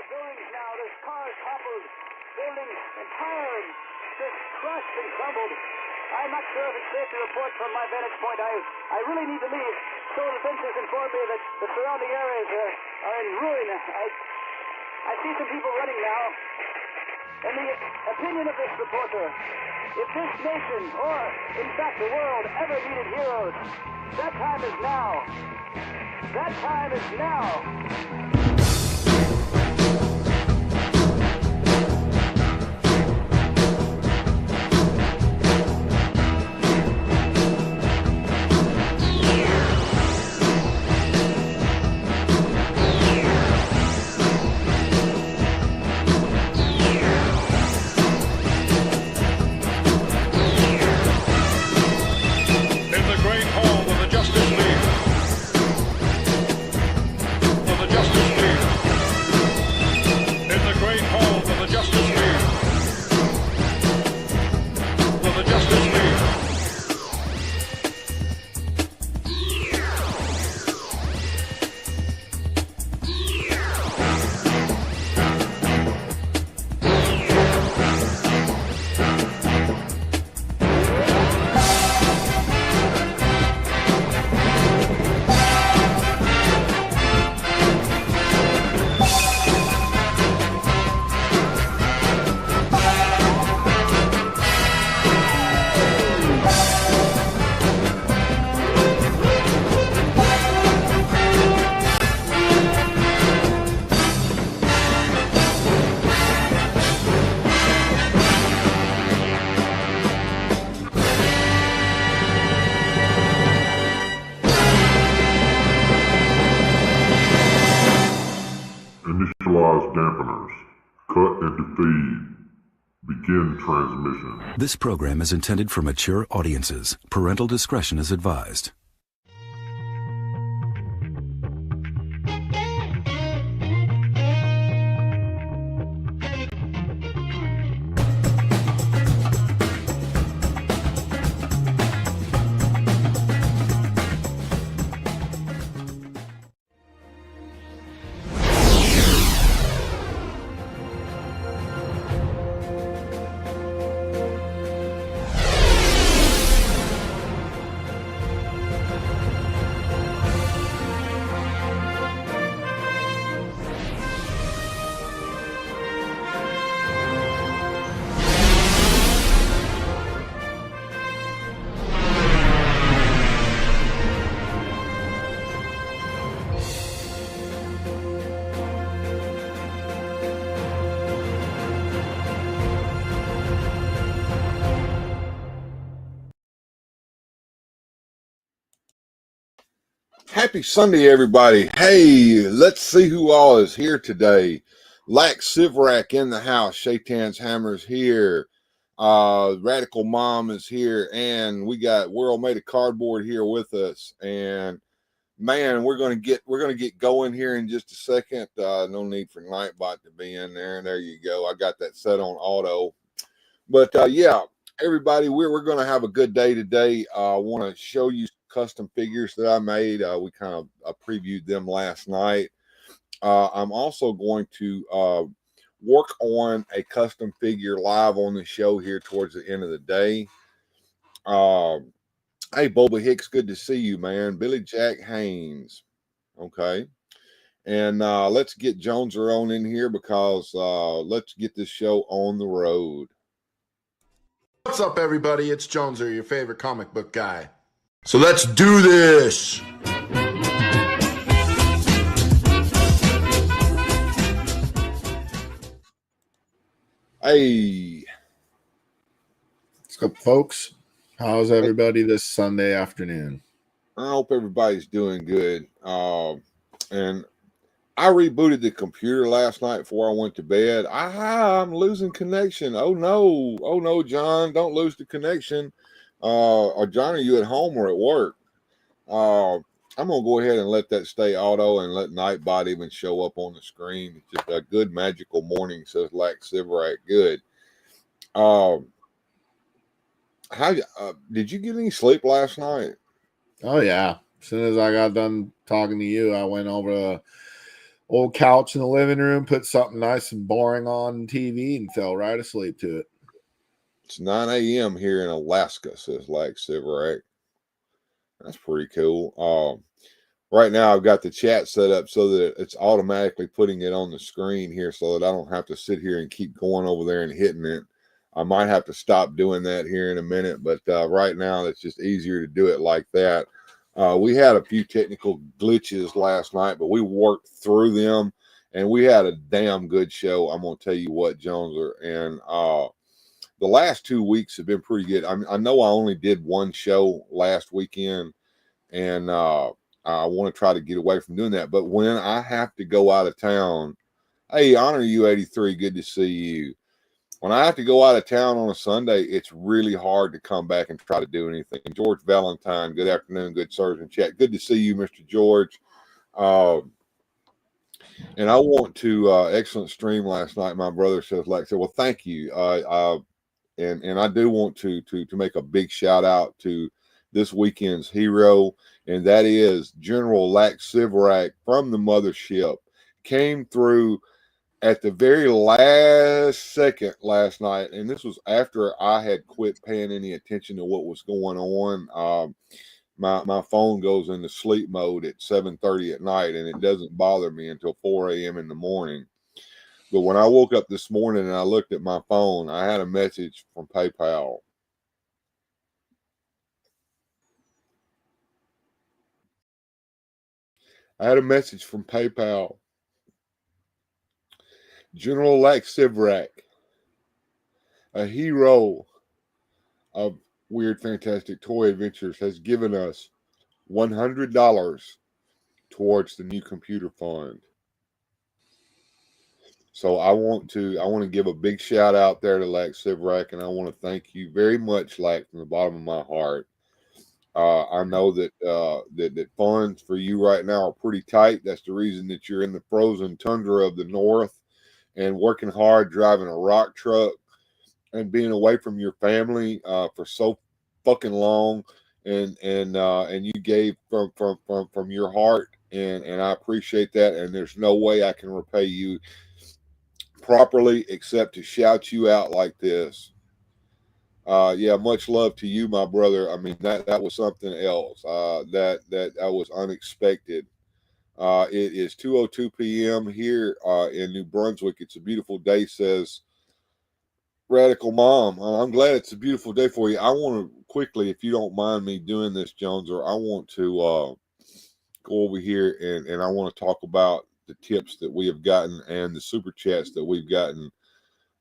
buildings now. There's cars toppled, buildings entirely just crushed and crumbled. I'm not sure if it's safe to report from my vantage point. I really need to leave. Civil Defense has informed me that the surrounding areas are in ruin. I see some people running now. In the opinion of this reporter, if this nation, or in fact the world, ever needed heroes, that time is now. That time is now. Dampeners. Cut and feed. Begin transmission. This program is intended for mature audiences. Parental discretion is advised. Happy Sunday, everybody. Hey, let's see who all is here today. Lax Sivrak in the house. Shaitan's Hammer's here. Radical Mom is here. And we got World Made of Cardboard here with us. And man, we're gonna get going here in just a second. No need for Nightbot to be in there. There you go. I got that set on auto. But yeah, everybody, we're gonna have a good day today. I want to show you custom figures that I made. We kind of previewed them last night. I'm also going to work on a custom figure live on the show here towards the end of the day. Hey, Boba Hicks, good to see you, man. Billy Jack Haynes. Okay. And let's get Joneser on in here because let's get this show on the road. What's up, everybody? It's Joneser, your favorite comic book guy. So let's do this. Hey. What's up, folks? How's everybody this Sunday afternoon? I hope everybody's doing good. And I rebooted the computer last night before I went to bed. I'm losing connection. Oh no, John, don't lose the connection. Or John, are you at home or at work? I'm gonna go ahead and let that stay auto and let Nightbot even show up on the screen. It's just a good magical morning, says Lax Sivrak. Good. Did you get any sleep last night? Oh yeah. As soon as I got done talking to you, I went over to old couch in the living room, put something nice and boring on TV, and fell right asleep to it. It's 9 a.m. here in Alaska, says Lax Siverack. That's pretty cool. Right now, I've got the chat set up so that it's automatically putting it on the screen here so that I don't have to sit here and keep going over there and hitting it. I might have to stop doing that here in a minute, but right now it's just easier to do it like that. We had a few technical glitches last night, but we worked through them, and we had a damn good show. I'm going to tell you what, Joneser. And the last 2 weeks have been pretty good. I know I only did one show last weekend, and I want to try to get away from doing that. But when I have to go out of town, hey, Honor You 83, good to see you. When I have to go out of town on a Sunday, it's really hard to come back and try to do anything. George Valentine, good afternoon, good sirs in chat. Good to see you, Mr. George. And I want to, excellent stream last night, my brother says, like, well, thank you. And I do want to make a big shout out to this weekend's hero, and that is General Lax Siverack from the mothership. Came through at the very last second last night, and this was after I had quit paying any attention to what was going on. My phone goes into sleep mode at 7:30 at night, and it doesn't bother me until 4 a.m. in the morning. But when I woke up this morning and I looked at my phone, I had a message from PayPal. I had a message from PayPal. General Lax Siverack, a hero of Weird Fantastic Toy Adventures, has given us $100 towards the new computer fund. So I want to give a big shout out there to Lax Siverack, and I want to thank you very much, Lax, from the bottom of my heart. I know that that funds for you right now are pretty tight. That's the reason that you're in the frozen tundra of the north and working hard, driving a rock truck and being away from your family for so fucking long. And you gave from your heart, and I appreciate that. And there's no way I can repay you properly except to shout you out like this. Yeah, much love to you, my brother. I mean, that was something else. That was unexpected. It is 2:02 p.m. here in New Brunswick. It's a beautiful day, says Radical Mom. I'm glad it's a beautiful day for you. I want to quickly, if you don't mind me doing this, Jones, or I want to go over here and I want to talk about the tips that we have gotten and the super chats that we've gotten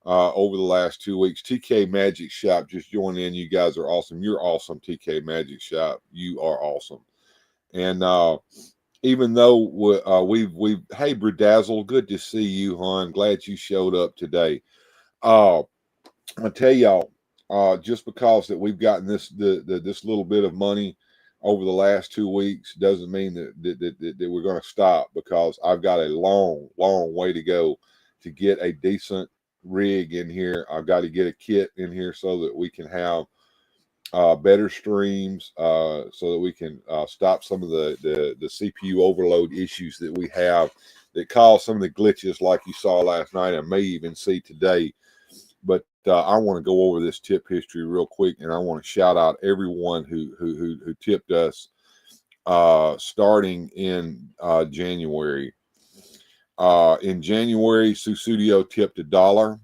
over the last 2 weeks. TK Magic Shop just joined in. You guys are awesome. You're awesome, TK Magic Shop. You are awesome. And even though we've hey Bradazzle, good to see you, hon. Glad you showed up today. I tell y'all, just because that we've gotten this little bit of money over the last 2 weeks doesn't mean that we're going to stop, because I've got a long way to go to get a decent rig in here. I've got to get a kit in here so that we can have better streams, so that we can stop some of the CPU overload issues that we have that cause some of the glitches like you saw last night and may even see today. But I want to go over this tip history real quick, and I want to shout out everyone who tipped us starting in January. In January, Susudio tipped $1.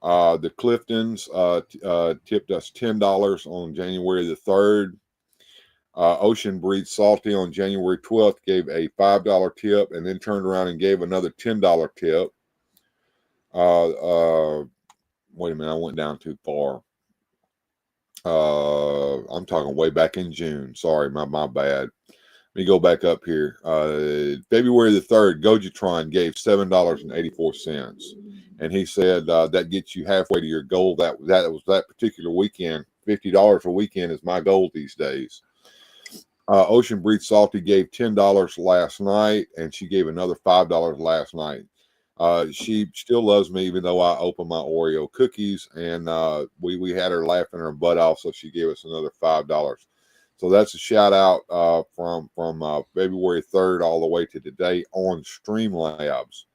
The Cliftons tipped us $10 on January the 3rd. Ocean Breed Salty on January 12th gave a $5 tip and then turned around and gave another $10 tip. Wait a minute, I went down too far. I'm talking way back in June. Sorry, my bad. Let me go back up here. February the 3rd, Gojitron gave $7.84. And he said that gets you halfway to your goal. That was that particular weekend. $50 a weekend is my goal these days. Ocean Breed Salty gave $10 last night, and she gave another $5 last night. She still loves me, even though I opened my Oreo cookies, and we had her laughing her butt off, so she gave us another $5. So that's a shout out from February 3rd all the way to today on Streamlabs.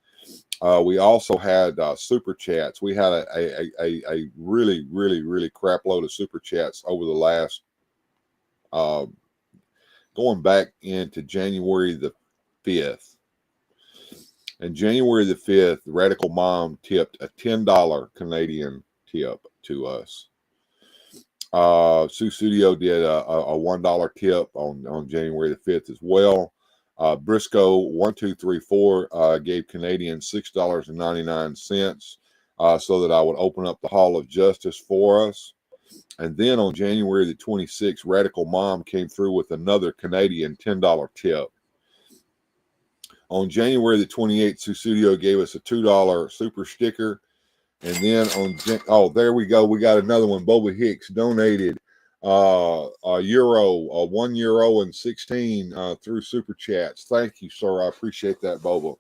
We also had super chats. We had a really crap load of super chats over the last going back into January the 5th. And January the 5th, Radical Mom tipped a $10 Canadian tip to us. Sue Studio did a $1 tip on January the 5th as well. Briscoe 1234 gave Canadian $6.99 so that I would open up the Hall of Justice for us. And then on January the 26th, Radical Mom came through with another Canadian $10 tip. On January the 28th, Sue Studio gave us a $2 super sticker. And then there we go. We got another one. Boba Hicks donated €1.16 through super chats. Thank you, sir. I appreciate that, Boba.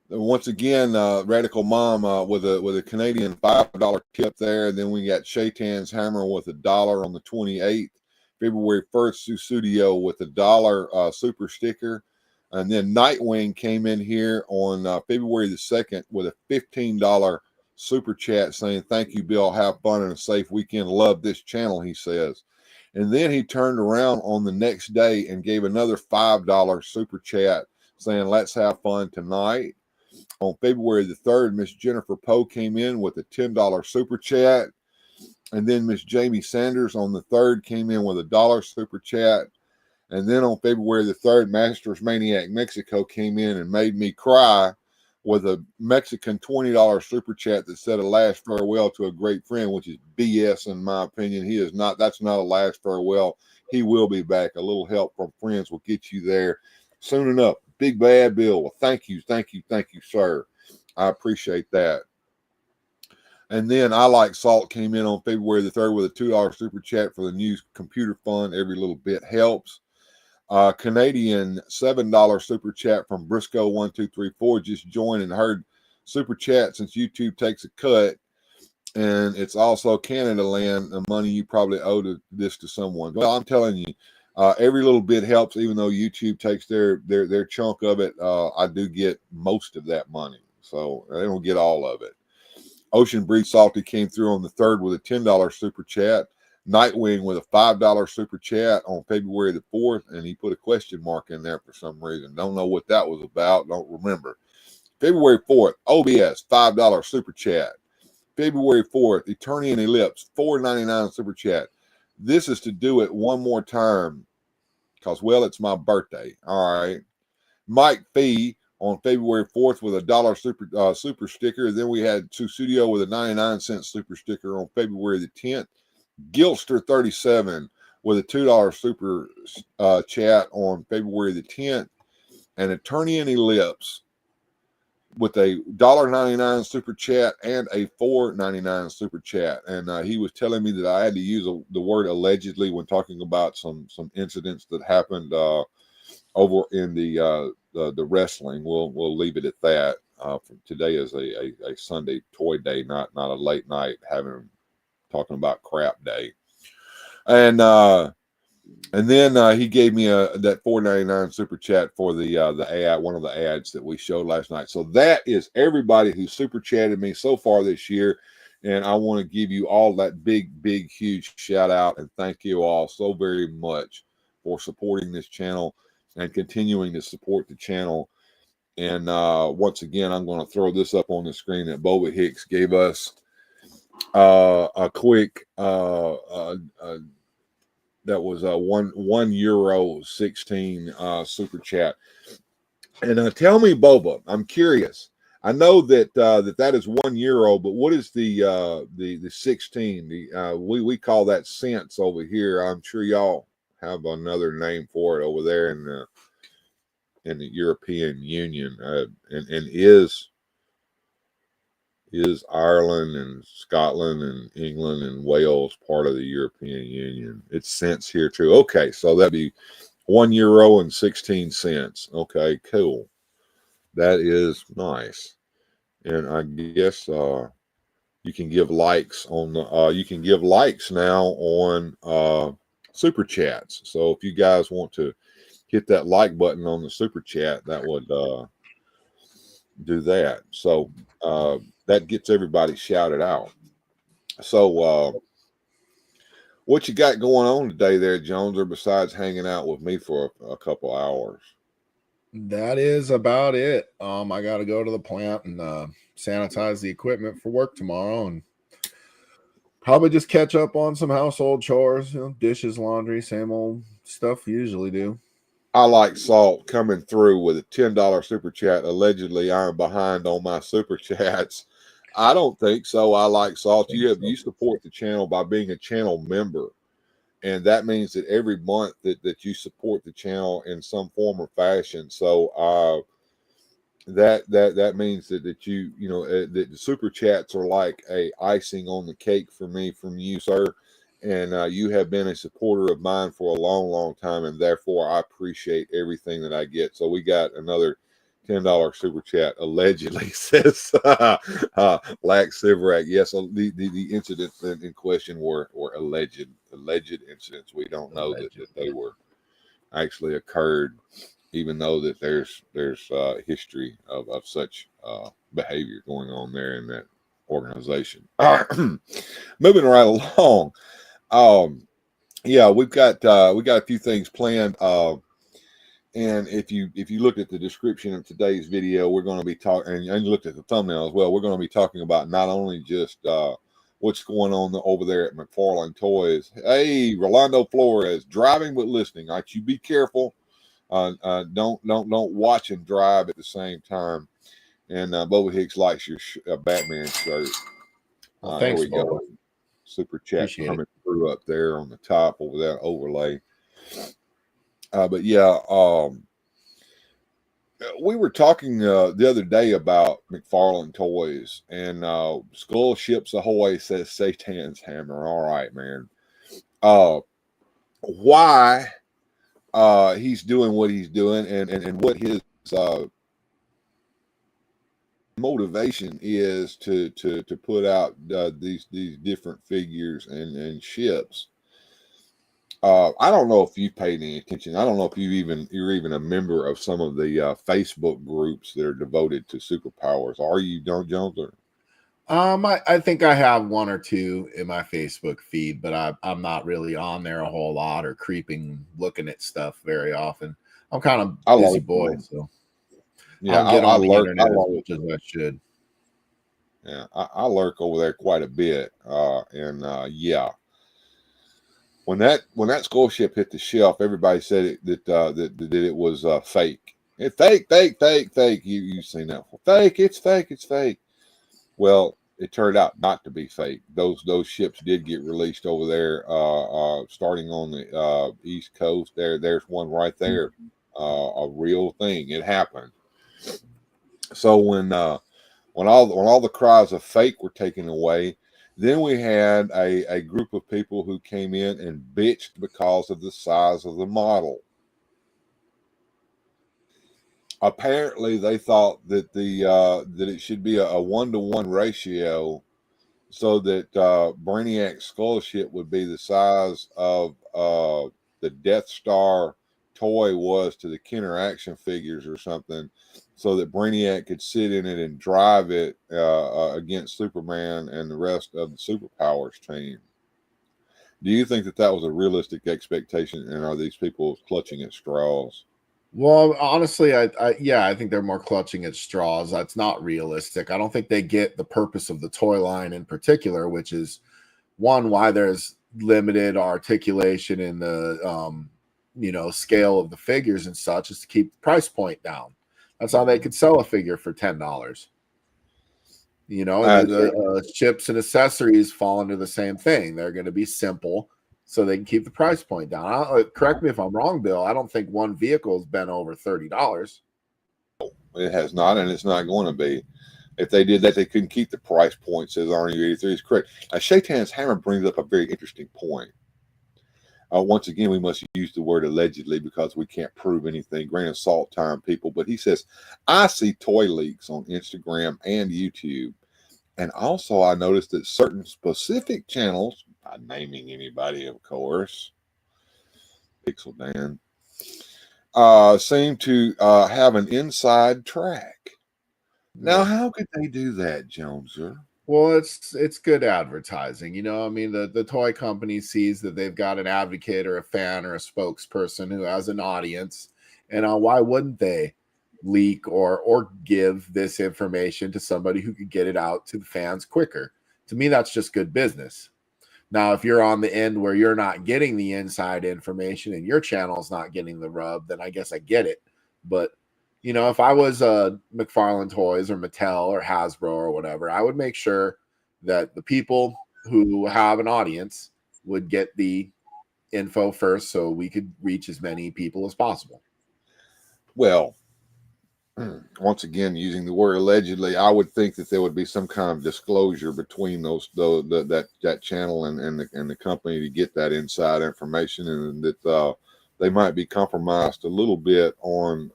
Once again, Radical Mom with a Canadian $5 tip there. And then we got Shaitan's Hammer with $1 on the 28th. February 1st, Sue Studio with $1 super sticker. And then Nightwing came in here on February the 2nd with a $15 super chat saying, "Thank you, Bill. Have fun and a safe weekend. Love this channel," he says. And then he turned around on the next day and gave another $5 super chat saying, "Let's have fun tonight." On February the 3rd, Miss Jennifer Poe came in with a $10 super chat. And then Miss Jamie Sanders on the 3rd came in with $1 super chat. And then on February the 3rd, Masters Maniac Mexico came in and made me cry with a Mexican $20 super chat that said a last farewell to a great friend, which is BS in my opinion. He is not. That's not a last farewell. He will be back. A little help from friends will get you there soon enough. Big Bad Bill. Well, thank you, sir. I appreciate that. And then I Like Salt came in on February the 3rd with a $2 super chat for the new computer fund. Every little bit helps. Canadian $7 super chat from Briscoe 1234 just joined and heard super chat since YouTube takes a cut. And it's also Canada land, the money you probably owe this to someone. Well, I'm telling you, every little bit helps, even though YouTube takes their chunk of it. I do get most of that money. So they don't get all of it. Ocean Breeze Salty came through on the 3rd with a $10 super chat. Nightwing with a $5 super chat on February the 4th, and he put a question mark in there for some reason. Don't know what that was about. Don't remember. February 4th, OBS, $5 super chat. February 4th, Eternian Ellipse, $4.99 super chat. This is to do it one more time because, well, it's my birthday. All right. Mike Fee on February 4th with a $1 super sticker. Then we had Sue Studio with a 99-cent super sticker on February the 10th. Gilster 37 with a $2 super chat on February the 10th. And Eternian Ellipse with a $1.99 super chat and a $4.99 super chat. And he was telling me that I had to use the word allegedly when talking about some incidents that happened over in the wrestling. We'll leave it at that. Today is a Sunday toy day, not a late night talking about crap day. And then he gave me that $4.99 super chat for the ad, one of the ads that we showed last night. So that is everybody who super chatted me so far this year. And I want to give you all that big, huge shout out and thank you all so very much for supporting this channel and continuing to support the channel. And once again, I'm going to throw this up on the screen that Boba Hicks gave us a quick that was a €1.16 super chat. And tell me, Boba, I'm curious. I know that that is €1, but what is the 16? We call that cents over here. I'm sure y'all have another name for it over there in the European Union. And is Ireland and Scotland and England and Wales part of the European Union? It's cents here too. Okay, so that'd be €1.16. Okay, cool. That is nice. And I guess you can give likes on the you can give likes now on super chats. So if you guys want to hit that like button on the super chat, that would do that. So that gets everybody shouted out. So what you got going on today there, Jones, or besides hanging out with me for a couple hours? That is about it. I got to go to the plant and sanitize the equipment for work tomorrow, and probably just catch up on some household chores, dishes, laundry, same old stuff you usually do. I like Salt coming through with a $10 super chat. Allegedly, I'm behind on my super chats. I don't think so. I like Salt. You support the channel by being a channel member. And that means that every month that you support the channel in some form or fashion. So that means that you that the super chats are like a icing on the cake for me from you, sir. And you have been a supporter of mine for a long, long time, and therefore I appreciate everything that I get. So we got another $10 super chat. Allegedly, says Lax Sivrak. Yes, the incidents in question were alleged incidents. We don't know that they were actually occurred, even though that there's history of such behavior going on there in that organization. Moving right along. Yeah, we've got a few things planned. And if you look at the description of today's video, we're going to be talking, and you looked at the thumbnail as well. We're going to be talking about not only just what's going on over there at McFarlane Toys. Hey, Rolando Flores, driving but listening. All right, you be careful. Don't watch and drive at the same time. And Boba Hicks likes your Batman shirt. Well, thanks, there we go. Super chat coming through up there on the top over that overlay. But yeah, we were talking the other day about McFarlane Toys, and Skull Ships Ahoy says Satan's Hammer. All right, man. Why he's doing what he's doing, and what his motivation is to put out these different figures and ships. I don't know if you paid any attention. I don't know if you're even a member of some of the Facebook groups that are devoted to superpowers. Are you, Jones? I think I have one or two in my Facebook feed, but I'm not really on there a whole lot or creeping, looking at stuff very often. I'm kind of a busy boy, so yeah, I get on the internet as much as I should. Yeah, I lurk over there quite a bit, yeah. When that Skull Ship hit the shelf, everybody said that it was fake. Fake. You've seen that before. Fake. It's fake. Well, it turned out not to be fake. Those ships did get released over there, starting on the East Coast. There's one right there, a real thing. It happened. So when all the cries of fake were taken away, then we had a group of people who came in and bitched because of the size of the model. Apparently, they thought that that it should be a 1-to-1 ratio, so that Brainiac's Skull Ship would be the size of the Death Star toy was to the Kenner action figures or something, so that Brainiac could sit in it and drive it against Superman and the rest of the Superpowers team. Do you think that was a realistic expectation, and are these people clutching at straws? Well, honestly, I think they're more clutching at straws. That's not realistic. I don't think they get the purpose of the toy line in particular, which is one, why there's limited articulation in the scale of the figures and such, is to keep the price point down. That's how they could sell a figure for $10. The chips and accessories fall into the same thing. They're going to be simple, so they can keep the price point down. Correct me if I'm wrong, Bill. I don't think one vehicle has been over $30. It has not, and it's not going to be. If they did that, they couldn't keep the price point, says Arnie83 is correct. Shaitan's Hammer brings up a very interesting point. Once again, we must use the word allegedly because we can't prove anything. Grain of salt time, people. But he says, I see toy leaks on Instagram and YouTube. And also, I noticed that certain specific channels, not naming anybody, of course, Pixel Dan, seem to have an inside track. Now, how could they do that, Joneser? Well, it's good advertising. You know, I mean, the toy company sees that they've got an advocate or a fan or a spokesperson who has an audience, and why wouldn't they leak or give this information to somebody who could get it out to the fans quicker? To me, that's just good business. Now, if you're on the end where you're not getting the inside information and your channel's not getting the rub, then I guess I get it. But you know, if I was McFarlane Toys or Mattel or Hasbro or whatever, I would make sure that the people who have an audience would get the info first so we could reach as many people as possible. Well, once again, using the word allegedly, I would think that there would be some kind of disclosure between that channel and the company to get that inside information, and that they might be compromised a little bit on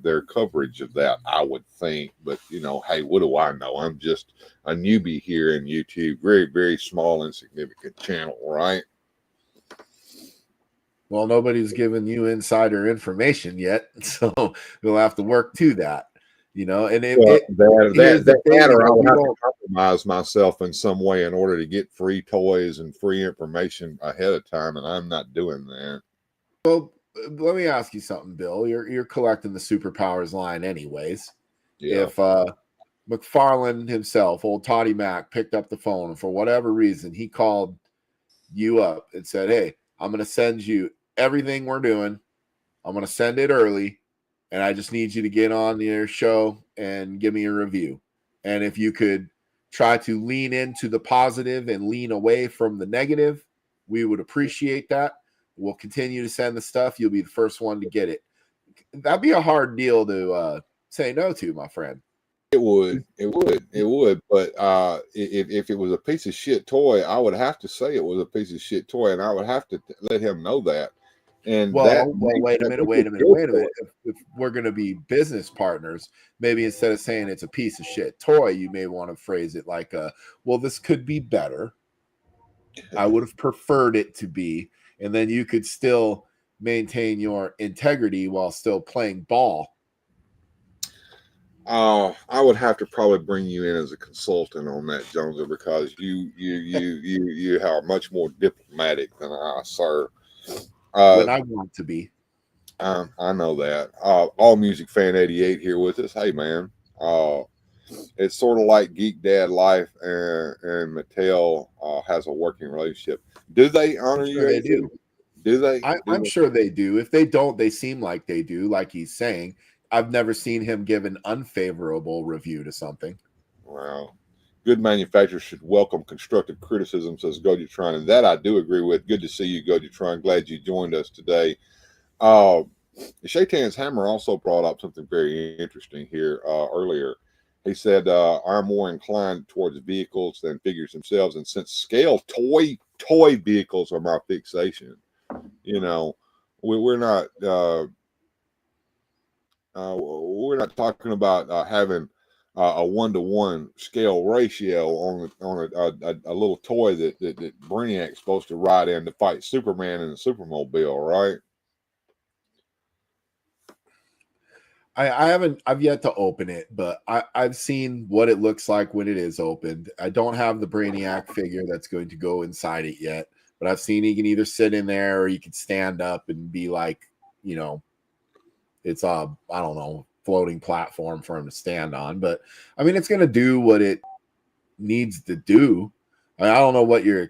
their coverage of that, I would think. But, you know, hey, what do I know? I'm just a newbie here in YouTube. Very, very small, insignificant channel, right? Well, nobody's given you insider information yet, so we'll have to work to that, you know. And I would have to compromise myself in some way in order to get free toys and free information ahead of time, and I'm not doing that. Well, let me ask you something, Bill. You're collecting the Super Powers line anyways. Yeah. If McFarlane himself, old Toddy Mac, picked up the phone and for whatever reason he called you up and said, "Hey, I'm going to send you everything we're doing. I'm going to send it early, and I just need you to get on your show and give me a review. And if you could try to lean into the positive and lean away from the negative, we would appreciate that. We'll continue to send the stuff. You'll be the first one to get it." That'd be a hard deal to say no to, my friend. It would. But if it was a piece of shit toy, I would have to say it was a piece of shit toy, and I would have to let him know that. And wait a minute. If we're going to be business partners, maybe instead of saying it's a piece of shit toy, you may want to phrase it like, well, this could be better. I would have preferred it to be. And then you could still maintain your integrity while still playing ball. I would have to probably bring you in as a consultant on that, Joneser, because you are much more diplomatic than I, sir. When I want to be. I know that. All Music Fan 88 here with us. Hey, man. It's sort of like Geek Dad Life and Mattel has a working relationship. Do they honor you? They do. Do they? I'm sure they do. If they don't, they seem like they do, like he's saying. I've never seen him give an unfavorable review to something. Wow. Good manufacturers should welcome constructive criticism, says Gojatron, and that I do agree with. Good to see you, Gojatron. Glad you joined us today. Shaitan's Hammer also brought up something very interesting here earlier. He said, I'm more inclined towards vehicles than figures themselves. And since scale toy vehicles are my fixation, you know, we're not talking about having a 1-to-1 scale ratio on a little toy that Brainiac's supposed to ride in to fight Superman in the Supermobile, right? I've yet to open it, but I've seen what it looks like when it is opened. I don't have the Brainiac figure that's going to go inside it yet, but I've seen he can either sit in there or he can stand up and be like, you know, it's I don't know, floating platform for him to stand on. But I mean, it's going to do what it needs to do. I don't know what you're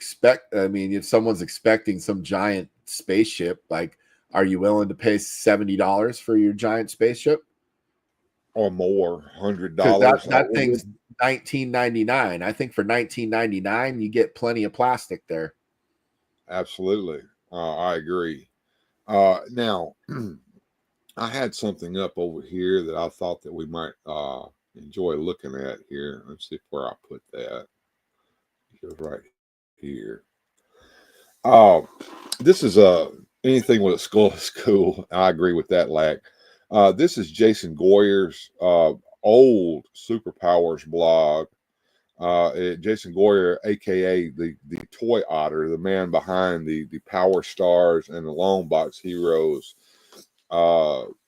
I mean, if someone's expecting some giant spaceship, like, are you willing to pay $70 for your giant spaceship? Or more, $100. That thing's $19.99. I think for $19.99, you get plenty of plastic there. Absolutely, I agree. Now, I had something up over here that I thought that we might enjoy looking at here. Let's see where I put that. It was right here. This is anything with a skull is cool. I agree with that, Lack. This is Jason Goyer's old Super Powers blog. Jason Goyer, aka the Toy Otter, the man behind the Power Stars and the Long Box Heroes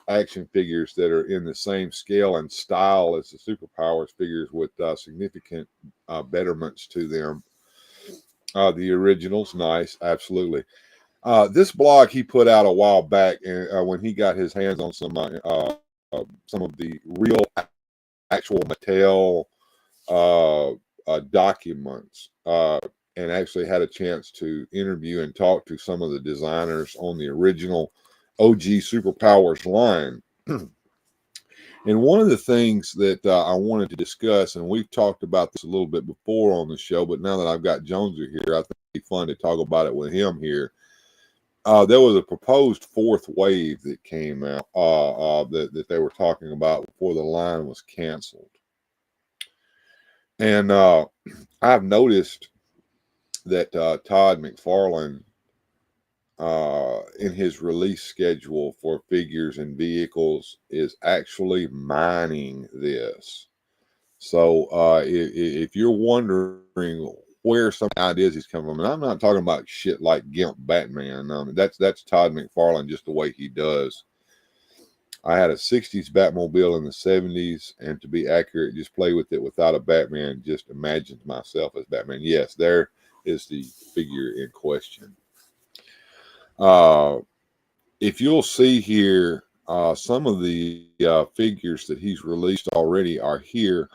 action figures that are in the same scale and style as the Super Powers figures with significant betterments to them. The original's nice, absolutely. This blog he put out a while back, and when he got his hands on some of the real, actual Mattel documents, and actually had a chance to interview and talk to some of the designers on the original OG Super Powers line. And one of the things that I wanted to discuss, and we've talked about this a little bit before on the show, but now that I've got Joneser here, I think it'd be fun to talk about it with him here. There was a proposed fourth wave that came out that they were talking about before the line was canceled. And I've noticed that Todd McFarlane, in his release schedule for figures and vehicles, is actually mining this. So if you're wondering where some ideas he's coming from, and I'm not talking about shit like Gimp Batman. That's Todd McFarlane, just the way he does. I had a 60s Batmobile in the 70s, and to be accurate, just play with it without a Batman, just imagined myself as Batman. Yes, there is the figure in question. If you'll see here, some of the figures that he's released already are here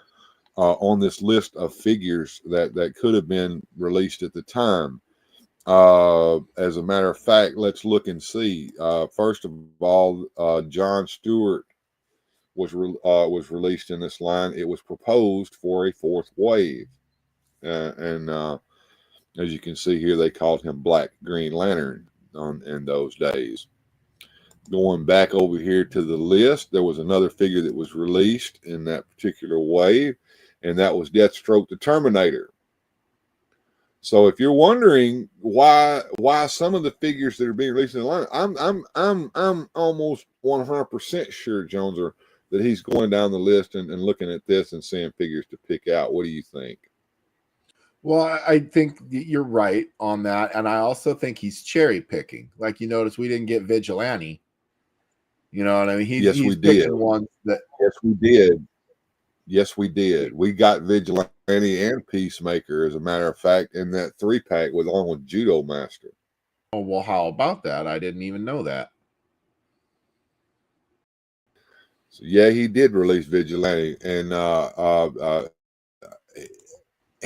on this list of figures that could have been released at the time. As a matter of fact, let's look and see. First of all, John Stewart was released in this line. It was proposed for a fourth wave, and as you can see here, they called him Black Green Lantern in those days. Going back over here to the list, there was another figure that was released in that particular wave, and that was Deathstroke the Terminator. So if you're wondering why some of the figures that are being released in the line, I'm almost 100% sure, Joneser, that he's going down the list and looking at this and seeing figures to pick out. What do you think? Well, I think you're right on that, and I also think he's cherry picking. Like you notice, we didn't get Vigilante. You know what I mean? Yes, we did. Ones that yes, we did. Yes, we did. We got Vigilante and Peacemaker, as a matter of fact, in that 3-pack along with Judo Master. Oh, well, how about that? I didn't even know that. So, yeah, he did release Vigilante, and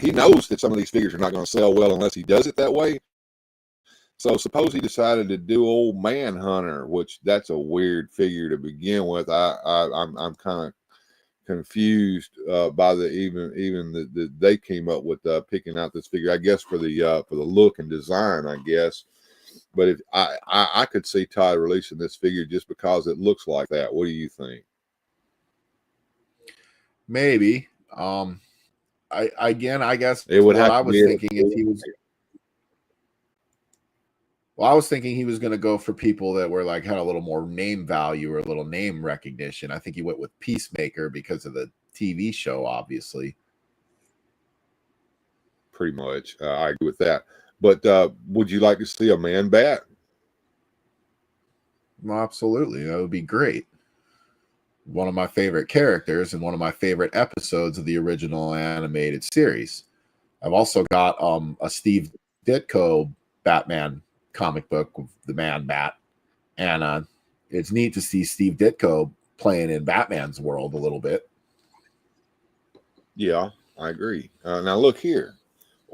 he knows that some of these figures are not going to sell well unless he does it that way. So suppose he decided to do old Manhunter, which that's a weird figure to begin with. I'm kind of confused by the they came up with picking out this figure, I guess for the look and design, I guess. But if I could see Todd releasing this figure just because it looks like that. What do you think? Maybe. I guess it would what have I to was be thinking if he was. Well, I was thinking he was going to go for people that were like had a little more name value or a little name recognition. I think he went with Peacemaker because of the TV show, obviously. Pretty much, I agree with that. But would you like to see a Man Bat? Well, absolutely, that would be great. One of my favorite characters and one of my favorite episodes of the original animated series. I've also got a Steve Ditko Batman comic book with the Man Bat, and it's neat to see Steve Ditko playing in Batman's world a little bit. Yeah, I agree. Now look here.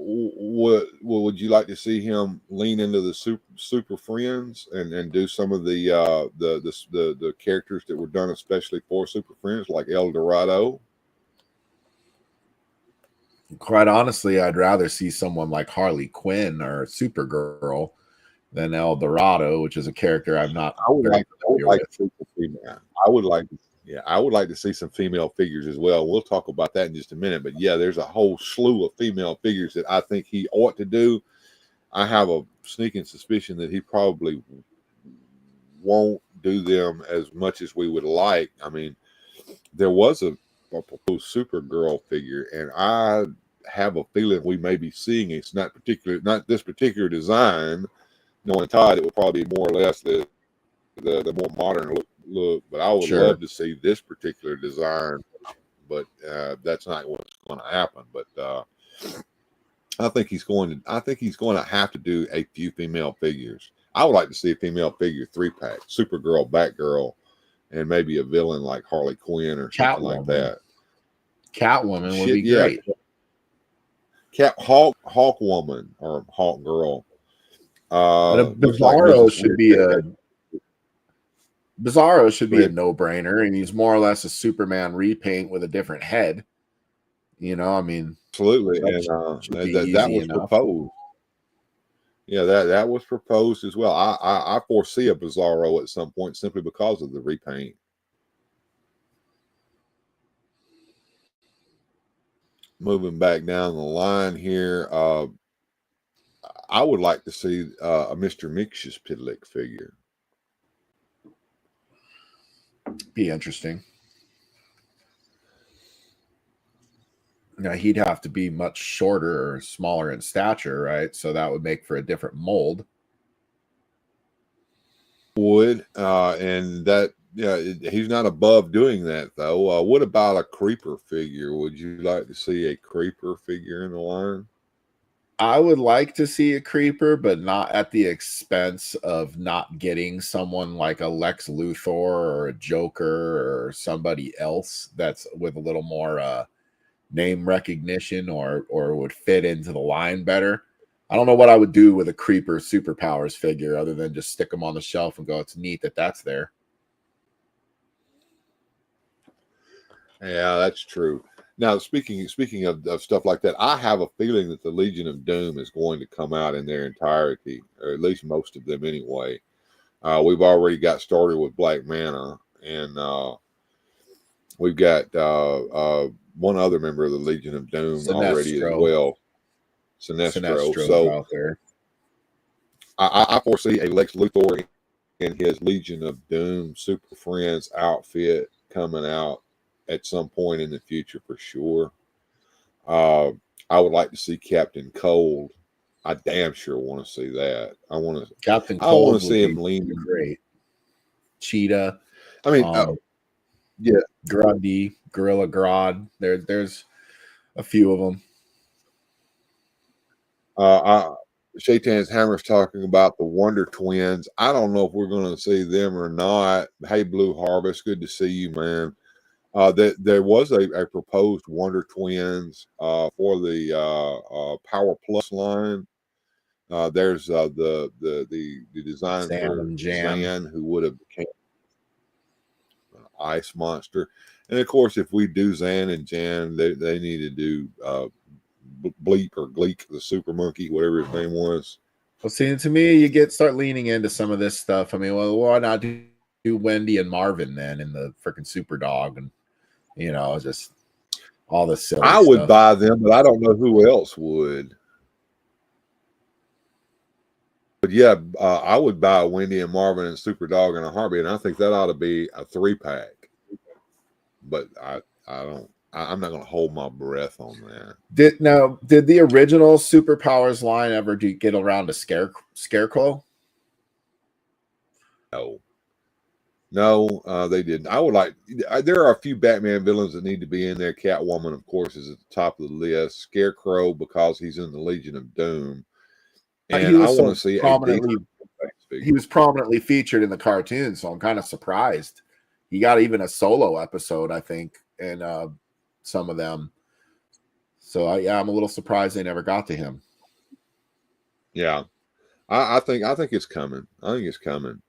What would you like to see him lean into the super friends and do some of the characters that were done especially for Super Friends, like El Dorado? Quite honestly, I'd rather see someone like Harley Quinn or Supergirl than El Dorado, which is a character I'm not. I would like to see some female. I would like to see some female figures as well. We'll talk about that in just a minute. But yeah, there's a whole slew of female figures that I think he ought to do. I have a sneaking suspicion that he probably won't do them as much as we would like. I mean, there was a proposed Supergirl figure, and have a feeling we may be seeing it's not this particular design. Knowing Todd, it will probably be more or less the more modern look. But I would love to see this particular design. But that's not what's going to happen. But I think he's going to have to do a few female figures. I would like to see a female figure 3-pack, Supergirl, Batgirl, and maybe a villain like Harley Quinn or something like that. Catwoman would be great. Hawk Woman or Hawk Girl. But a Bizarro should be a no-brainer, and he's more or less a Superman repaint with a different head. You know, I mean, absolutely, and that was proposed. Yeah, that was proposed as well. I foresee a Bizarro at some point simply because of the repaint. Moving back down the line here, I would like to see a Mr. Mxyzptlk figure. Be interesting. Now he'd have to be much shorter or smaller in stature, right? So that would make for a different mold. Would and that he's not above doing that though. What about a creeper figure? Would you like to see a creeper figure in the line? I would like to see a creeper, but not at the expense of not getting someone like a Lex Luthor or a Joker or somebody else that's with a little more name recognition or would fit into the line better. I don't know what I would do with a creeper Superpowers figure other than just stick them on the shelf and go, it's neat that that's there. Yeah, that's true. Now, speaking of stuff like that, I have a feeling that the Legion of Doom is going to come out in their entirety, or at least most of them anyway. We've already got started with Black Mana, and we've got one other member of the Legion of Doom already as well. Sinestro. So out there. I foresee a Lex Luthor in his Legion of Doom Super Friends outfit coming out at some point in the future for sure. I would like to see Captain Cold. I damn sure want to see that. Captain Cold. I want to see him lean great. Cheetah. I mean, yeah, Grundy, Gorilla Grodd. There's a few of them. Shaitan's Hammer's talking about the Wonder Twins. I don't know if we're going to see them or not. Hey, Blue Harvest, good to see you, man. There was a proposed Wonder Twins for the Power Plus line. There's the design for Zan, who would have became an ice monster, and of course, if we do Zan and Jan, they need to do Bleep or Gleek, the super monkey, whatever his name was. Well, see, to me, you start leaning into some of this stuff. I mean, well, why not do Wendy and Marvin then in the freaking Super Dog, and just all the silly I would stuff. buy them, but I don't know who else would. But yeah, I would buy Wendy and Marvin and Super Dog in a heartbeat, and I think that ought to be a 3-pack. But I'm not going to hold my breath on that. Did the original Superpowers line ever get around to Scarecrow? No, they didn't. I would like. There are a few Batman villains that need to be in there. Catwoman, of course, is at the top of the list. Scarecrow, because he's in the Legion of Doom, and I want to see he was prominently featured in the cartoon, so I'm kind of surprised. He got even a solo episode, I think, and some of them. So I'm a little surprised they never got to him. Yeah, I think it's coming. I think it's coming.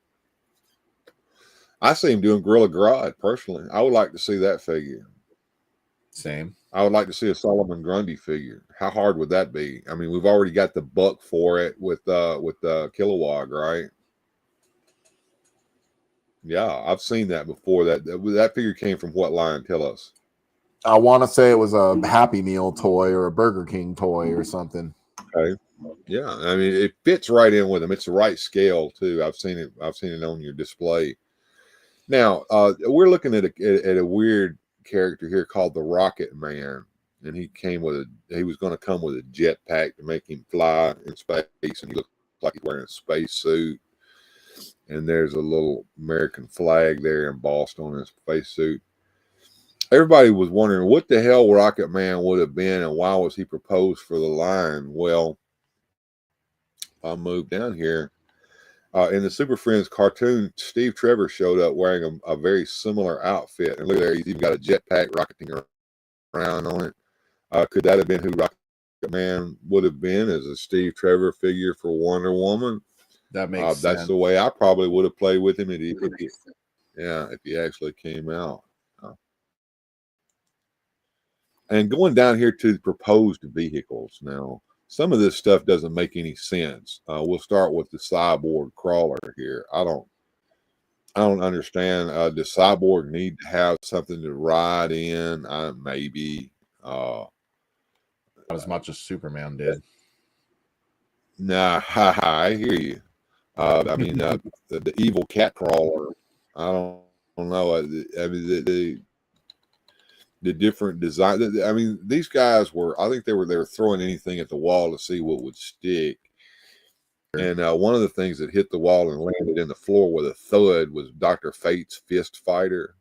I see him doing Gorilla Grodd personally. I would like to see that figure. Same. I would like to see a Solomon Grundy figure. How hard would that be? I mean, we've already got the buck for it with Kilowog, right? Yeah, I've seen that before. That figure came from what line? Tell us. I want to say it was a Happy Meal toy or a Burger King toy or something. Okay. Yeah, I mean, it fits right in with them. It's the right scale too. I've seen it on your display. Now, we're looking at a weird character here called the Rocket Man. and he was going to come with a jetpack to make him fly in space, and he looked like he's wearing a space suit. And there's a little American flag there embossed on his spacesuit. Everybody was wondering what the hell Rocket Man would have been and why was he proposed for the line. Well, I moved down here. In the Super Friends cartoon, Steve Trevor showed up wearing a very similar outfit. And look there, he's even got a jetpack rocketing around on it. Could that have been who Rocket Man would have been as a Steve Trevor figure for Wonder Woman? That makes sense. That's the way I probably would have played with him if he actually came out. And going down here to the proposed vehicles now, some of this stuff doesn't make any sense. We'll start with the Cyborg crawler here. I don't understand. Does Cyborg need to have something to ride in? Maybe. Not as much as Superman did. Nah, I hear you. I mean, the evil cat crawler. I don't know. I mean, the different design. I mean, these guys were. I think they were throwing anything at the wall to see what would stick. And one of the things that hit the wall and landed in the floor with a thud was Dr. Fate's fist fighter.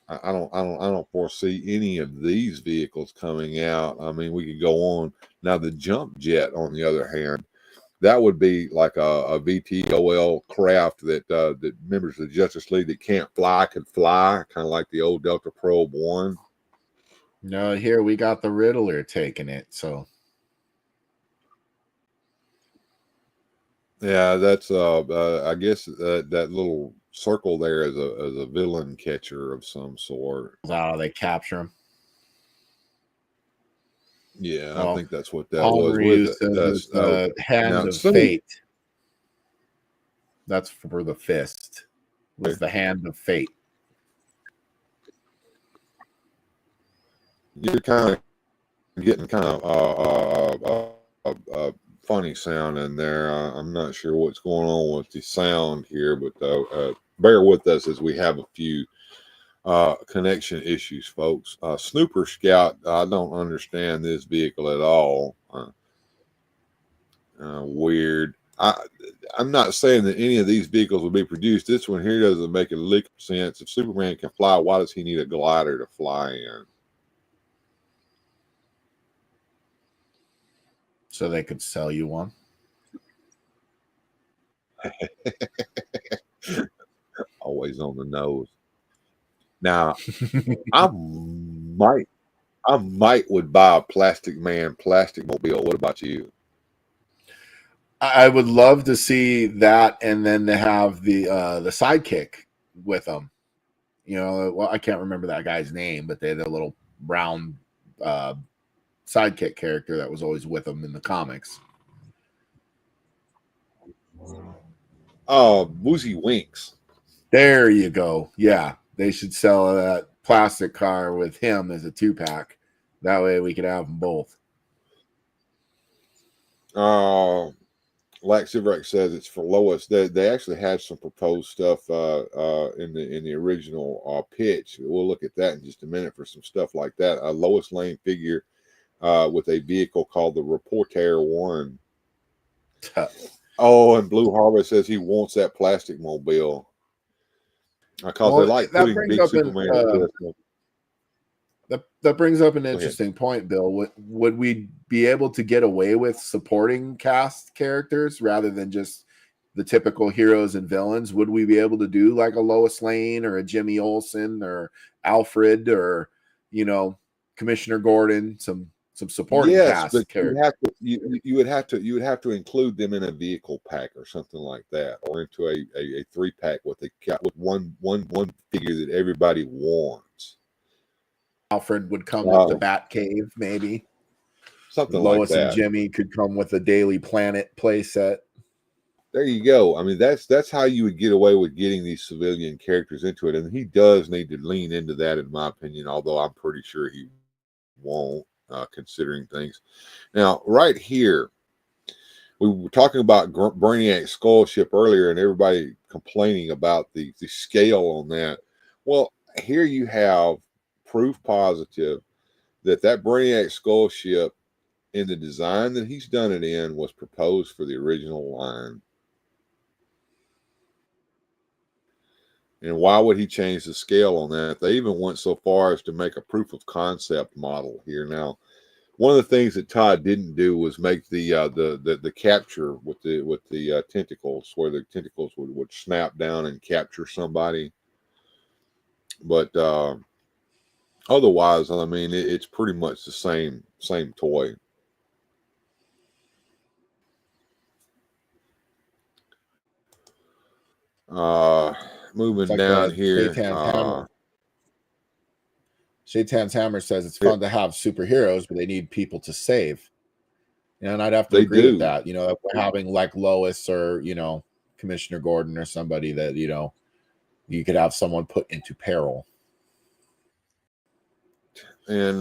I don't foresee any of these vehicles coming out. I mean, we could go on now. The jump jet, on the other hand, that would be like a VTOL craft that members of the Justice League that can't fly could fly, kind of like the old Delta Probe 1. No, here we got the Riddler taking it. So yeah, that's I guess that little circle there is a villain catcher of some sort. How they capture him. Yeah, well, I think that's what that was. The hand of fate. That's for the fist. Was the hand of fate. You're kind of getting kind of funny sound in there. I'm not sure what's going on with the sound here, but bear with us as we have a few connection issues, folks. Snooper Scout, I don't understand this vehicle at all. Weird. I'm not saying that any of these vehicles will be produced. This one here doesn't make a lick of sense. If Superman can fly, why does he need a glider to fly in? So they could sell you one. Always on the nose. Now, I might would buy a Plastic Man plastic mobile. What about you? I would love to see that, and then to have the sidekick with them. You know, well, I can't remember that guy's name, but they had a little brown sidekick character that was always with them in the comics. Oh, Woozy Winks. There you go. Yeah. They should sell that plastic car with him as a 2-pack. That way we could have them both. Like Sivrak says, it's for Lois. They actually had some proposed stuff in the original pitch. We'll look at that in just a minute for some stuff like that. A Lois Lane figure with a vehicle called the Reporter 1. Oh, and Blue Harbor says he wants that plastic mobile. Because they like putting big Superman. That brings up an interesting point, Bill. Would we be able to get away with supporting cast characters rather than just the typical heroes and villains? Would we be able to do like a Lois Lane or a Jimmy Olsen or Alfred or, you know, Commissioner Gordon, some supporting cast characters? You would have to include them in a vehicle pack or something like that, or into a 3-pack with one figure that everybody wants. Alfred would come with the Batcave, maybe. Something Lois like that. and Jimmy could come with a Daily Planet playset. There you go. I mean, that's how you would get away with getting these civilian characters into it, and he does need to lean into that, in my opinion. Although I'm pretty sure he won't, considering things. Now, right here, we were talking about Brainiac's skull ship earlier, and everybody complaining about the scale on that. Well, here you have proof positive that Brainiac skull ship in the design that he's done it in was proposed for the original line. And why would he change the scale on that? They even went so far as to make a proof of concept model here. Now, one of the things that Todd didn't do was make the capture with the tentacles, where the tentacles would snap down and capture somebody. But otherwise, I mean, it's pretty much the same toy. Moving like down here. Shaitan's Hammer says it's fun to have superheroes, but they need people to save. And I'd have to agree with that. You know, having like Lois or, you know, Commissioner Gordon or somebody that, you know, you could have someone put into peril. And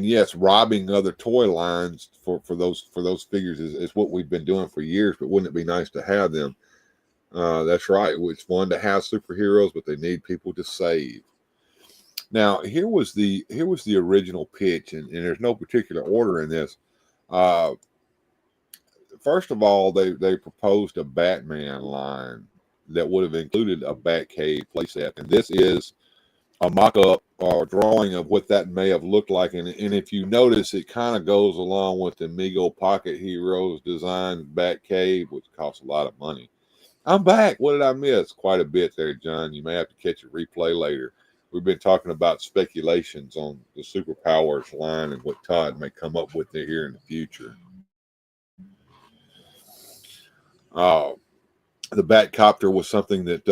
yes, robbing other toy lines for those figures is what we've been doing for years. But wouldn't it be nice to have them? That's right. It's fun to have superheroes, but they need people to save. Now, here was the original pitch, and there's no particular order in this. First of all, they proposed a Batman line that would have included a Batcave playset, and this is a mock-up or drawing of what that may have looked like. And if you notice, it kind of goes along with the Mego Pocket Heroes design Batcave, which costs a lot of money. I'm back. What did I miss? Quite a bit there, John. You may have to catch a replay later. We've been talking about speculations on the Super Powers line and what Todd may come up with here in the future. The Batcopter was something that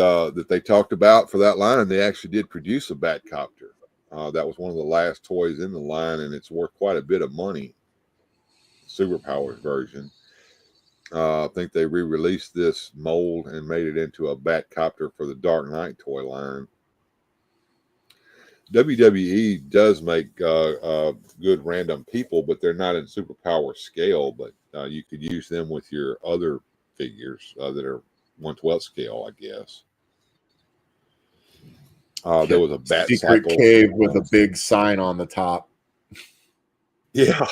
they talked about for that line, and they actually did produce a Batcopter. That was one of the last toys in the line, and it's worth quite a bit of money. Super Powers version. I think they re-released this mold and made it into a Batcopter for the Dark Knight toy line. WWE does make good random people, but they're not in superpower scale. But you could use them with your other figures that are 1/12 scale, I guess. There was a Bat Secret Cycle cave with a big sign on the top. Yeah.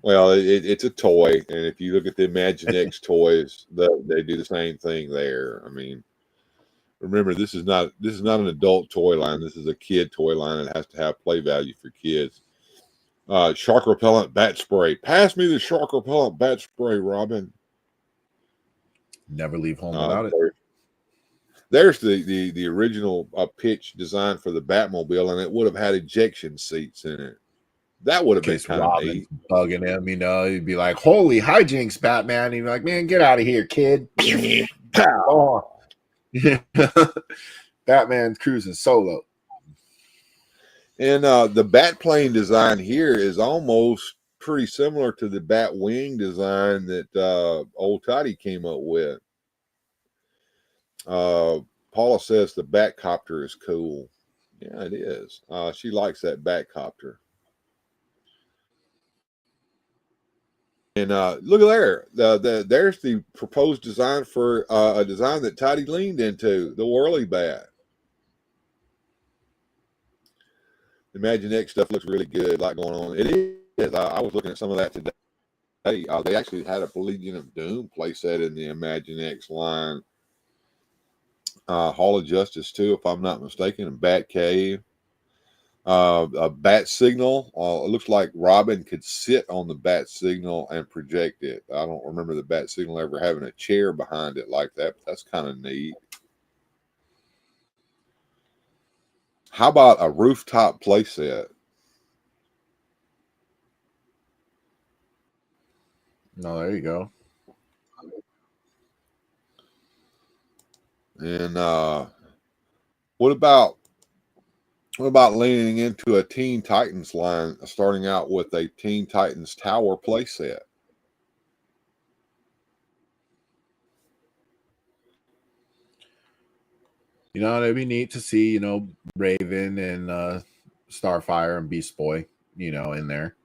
Well, it's a toy, and if you look at the Imaginext toys, they do the same thing there. I mean, remember, this is not an adult toy line. This is a kid toy line. It has to have play value for kids. Shark repellent bat spray. Pass me the shark repellent bat spray, Robin. Never leave home without it. There's the original pitch design for the Batmobile, and it would have had ejection seats in it. That would have been kind of neat. Bugging him, you know, he'd be like, "Holy hijinks, Batman!" He'd be like, "Man, get out of here, kid!" Oh. Batman's cruising solo. And the Batplane design here is almost pretty similar to the Batwing design that old Toddy came up with. Paula says the Batcopter is cool. Yeah, it is. She likes that Batcopter. And look at there. There's the proposed design for a design that Toddy leaned into, the Whirly Bat. The Imaginext stuff looks really good, a lot going on. It is. I was looking at some of that today. They actually had a Legion of Doom playset in the Imaginext line. Hall of Justice, too, if I'm not mistaken, and Batcave. A bat signal. It looks like Robin could sit on the bat signal and project it. I don't remember the bat signal ever having a chair behind it like that, but that's kind of neat. How about a rooftop playset? No, there you go. And what about leaning into a Teen Titans line, starting out with a Teen Titans Tower playset? You know, it'd be neat to see, you know, Raven and Starfire and Beast Boy, you know, in there.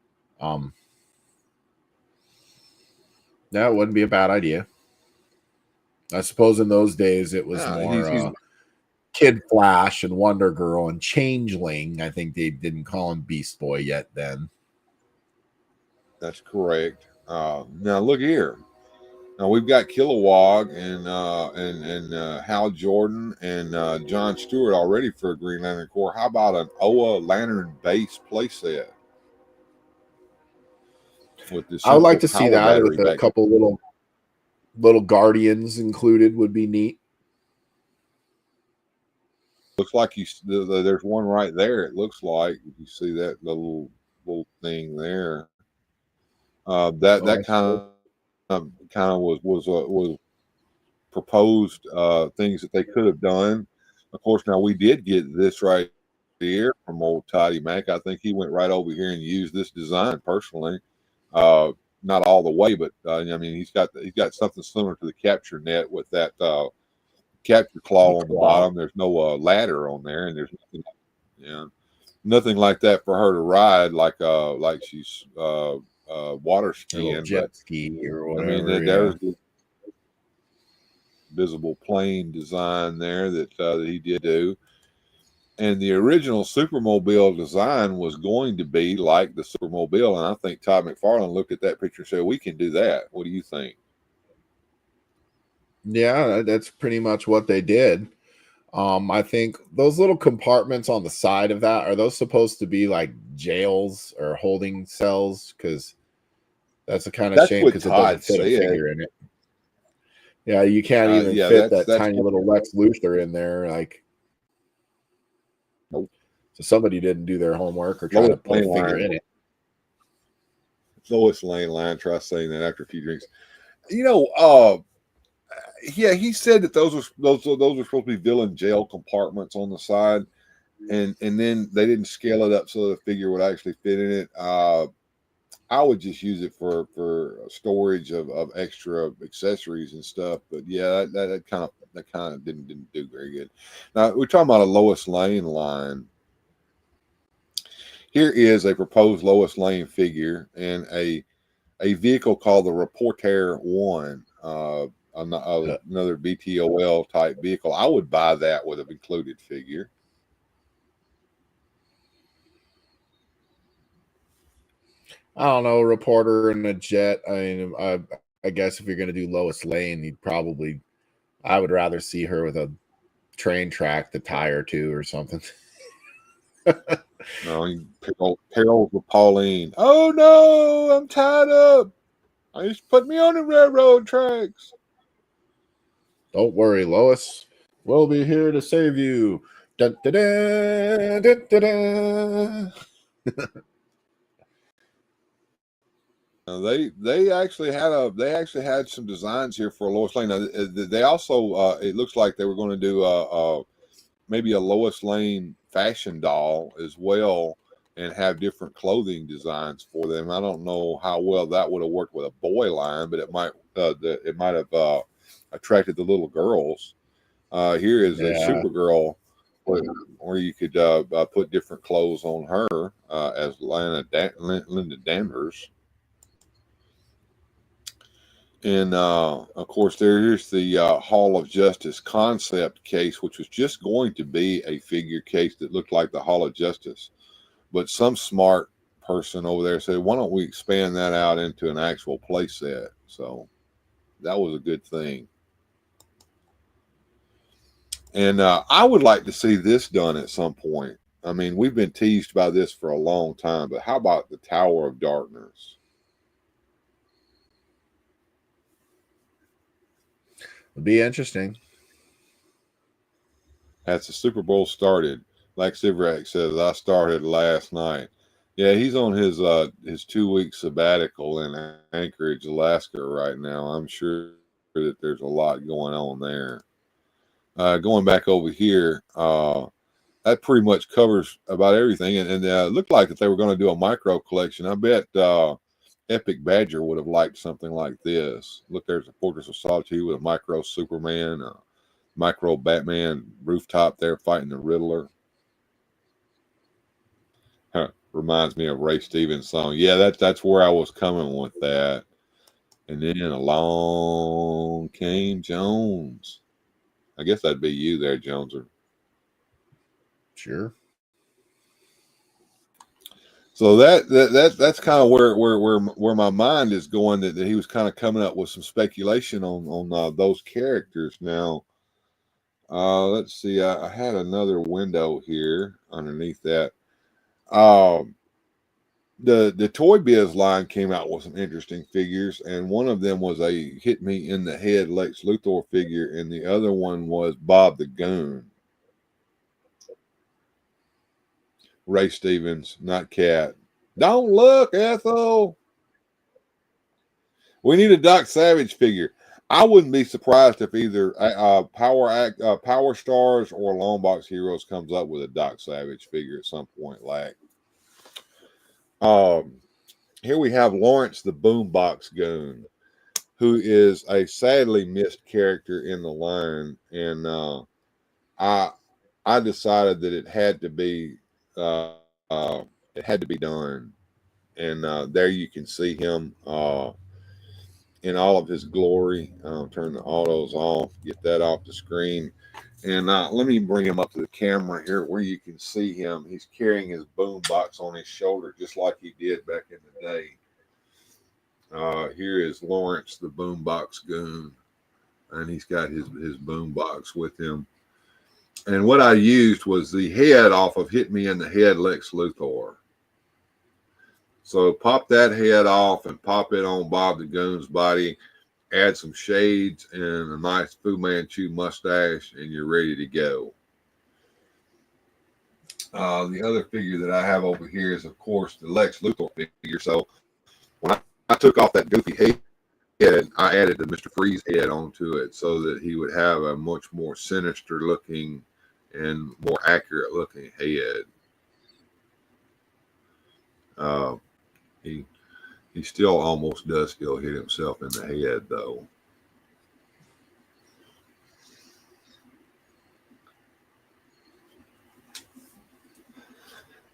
That wouldn't be a bad idea. I suppose in those days it was more Kid Flash and Wonder Girl and Changeling. I think they didn't call him Beast Boy yet then. That's correct. Now look here. Now we've got Kilowog and Hal Jordan and John Stewart already for a Green Lantern Corps. How about an Oa Lantern base playset? With the I would like to see power that battery with a couple little Guardians included would be neat. Looks like there's one right there. It looks like you see that little thing there. That kind of was proposed things that they could have done. Of course, now we did get this right here from old Toddy Mac. I think he went right over here and used this design personally. Not all the way, but I mean he's got something similar to the capture net with that capture claw on the bottom. There's no ladder on there, and there's nothing like that for her to ride like she's water skiing, jet ski or whatever. I mean, there's the visible plane design there that he did do. And the original Supermobile design was going to be like the Supermobile, and I think Todd McFarlane looked at that picture and said, "We can do that." What do you think? Yeah, that's pretty much what they did. I think those little compartments on the side of that, are those supposed to be like jails or holding cells? Because that's a kind of shame because it doesn't fit a figure in it. Yeah, you can't even fit that tiny little Lex Luthor in there. Like, nope. So somebody didn't do their homework or try to put a figure in it. Lois Lane line, try saying that after a few drinks. Yeah, he said that those were supposed to be villain jail compartments on the side, and then they didn't scale it up so the figure would actually fit in it. I would just use it for storage of extra accessories and stuff. But yeah, that kind of didn't do very good. Now we're talking about a Lois Lane line. Here is a proposed Lois Lane figure and a vehicle called the Reporter One. Another BTOL type vehicle. I would buy that with an included figure. I don't know, reporter and a jet. I mean, I guess if you're going to do Lois Lane, I would rather see her with a train track to tie her to or something. No, perils with Pauline. Oh no, I'm tied up. I just put me on the railroad tracks. Don't worry, Lois. We'll be here to save you. Dun, dun, dun, dun, dun, dun. They actually had some designs here for Lois Lane. Now, they also it looks like they were going to do maybe a Lois Lane fashion doll as well, and have different clothing designs for them. I don't know how well that would have worked with a boy line, but it might have attracted the little girls. Here is a Supergirl where you could put different clothes on her as Linda Danvers. And of course, there's the Hall of Justice concept case, which was just going to be a figure case that looked like the Hall of Justice. But some smart person over there said, why don't we expand that out into an actual play set? So that was a good thing. And I would like to see this done at some point. I mean, we've been teased by this for a long time, but how about the Tower of Darkness? It'll be interesting. As the Super Bowl started, like Sivrak says, I started last night. Yeah, he's on his 2-week sabbatical in Anchorage, Alaska right now. I'm sure that there's a lot going on there. Going back over here, that pretty much covers about everything. And it looked like that they were going to do a micro collection. I bet Epic Badger would have liked something like this. Look, there's a Fortress of Solitude with a micro Superman, a micro Batman rooftop there fighting the Riddler. Reminds me of Ray Stevens' song. Yeah, that's where I was coming with that. And then along came Jones. I guess that'd be you there, Joneser. Sure. So that's kind of where my mind is going. That he was kind of coming up with some speculation on those characters. Now, let's see. I had another window here underneath that. The Toy Biz line came out with some interesting figures, and one of them was a hit me in the head Lex Luthor figure, and the other one was Bob the Goon. Ray Stevens, not Cat. Don't look, Ethel. We need a Doc Savage figure. I wouldn't be surprised if either Power Stars or Longbox Heroes comes up with a Doc Savage figure at some point. Here we have Lawrence the Boombox Goon, who is a sadly missed character in the line, and I decided that it had to be done. And there you can see him in all of his glory. Turn the autos off, get that off the screen. And let me bring him up to the camera here where you can see him. He's carrying his boom box on his shoulder just like he did back in the day. Here is Lawrence the Boombox Goon, and he's got his boom box with him. And what I used was the head off of Hit Me in the Head Lex Luthor. So pop that head off and pop it on Bob the Goon's body. Add some shades and a nice Fu Manchu mustache, and you're ready to go. The other figure that I have over here is, of course, the Lex Luthor figure. So when I took off that goofy head, I added the Mr. Freeze head onto it so that he would have a much more sinister looking and more accurate looking head. He still almost does still hit himself in the head, though.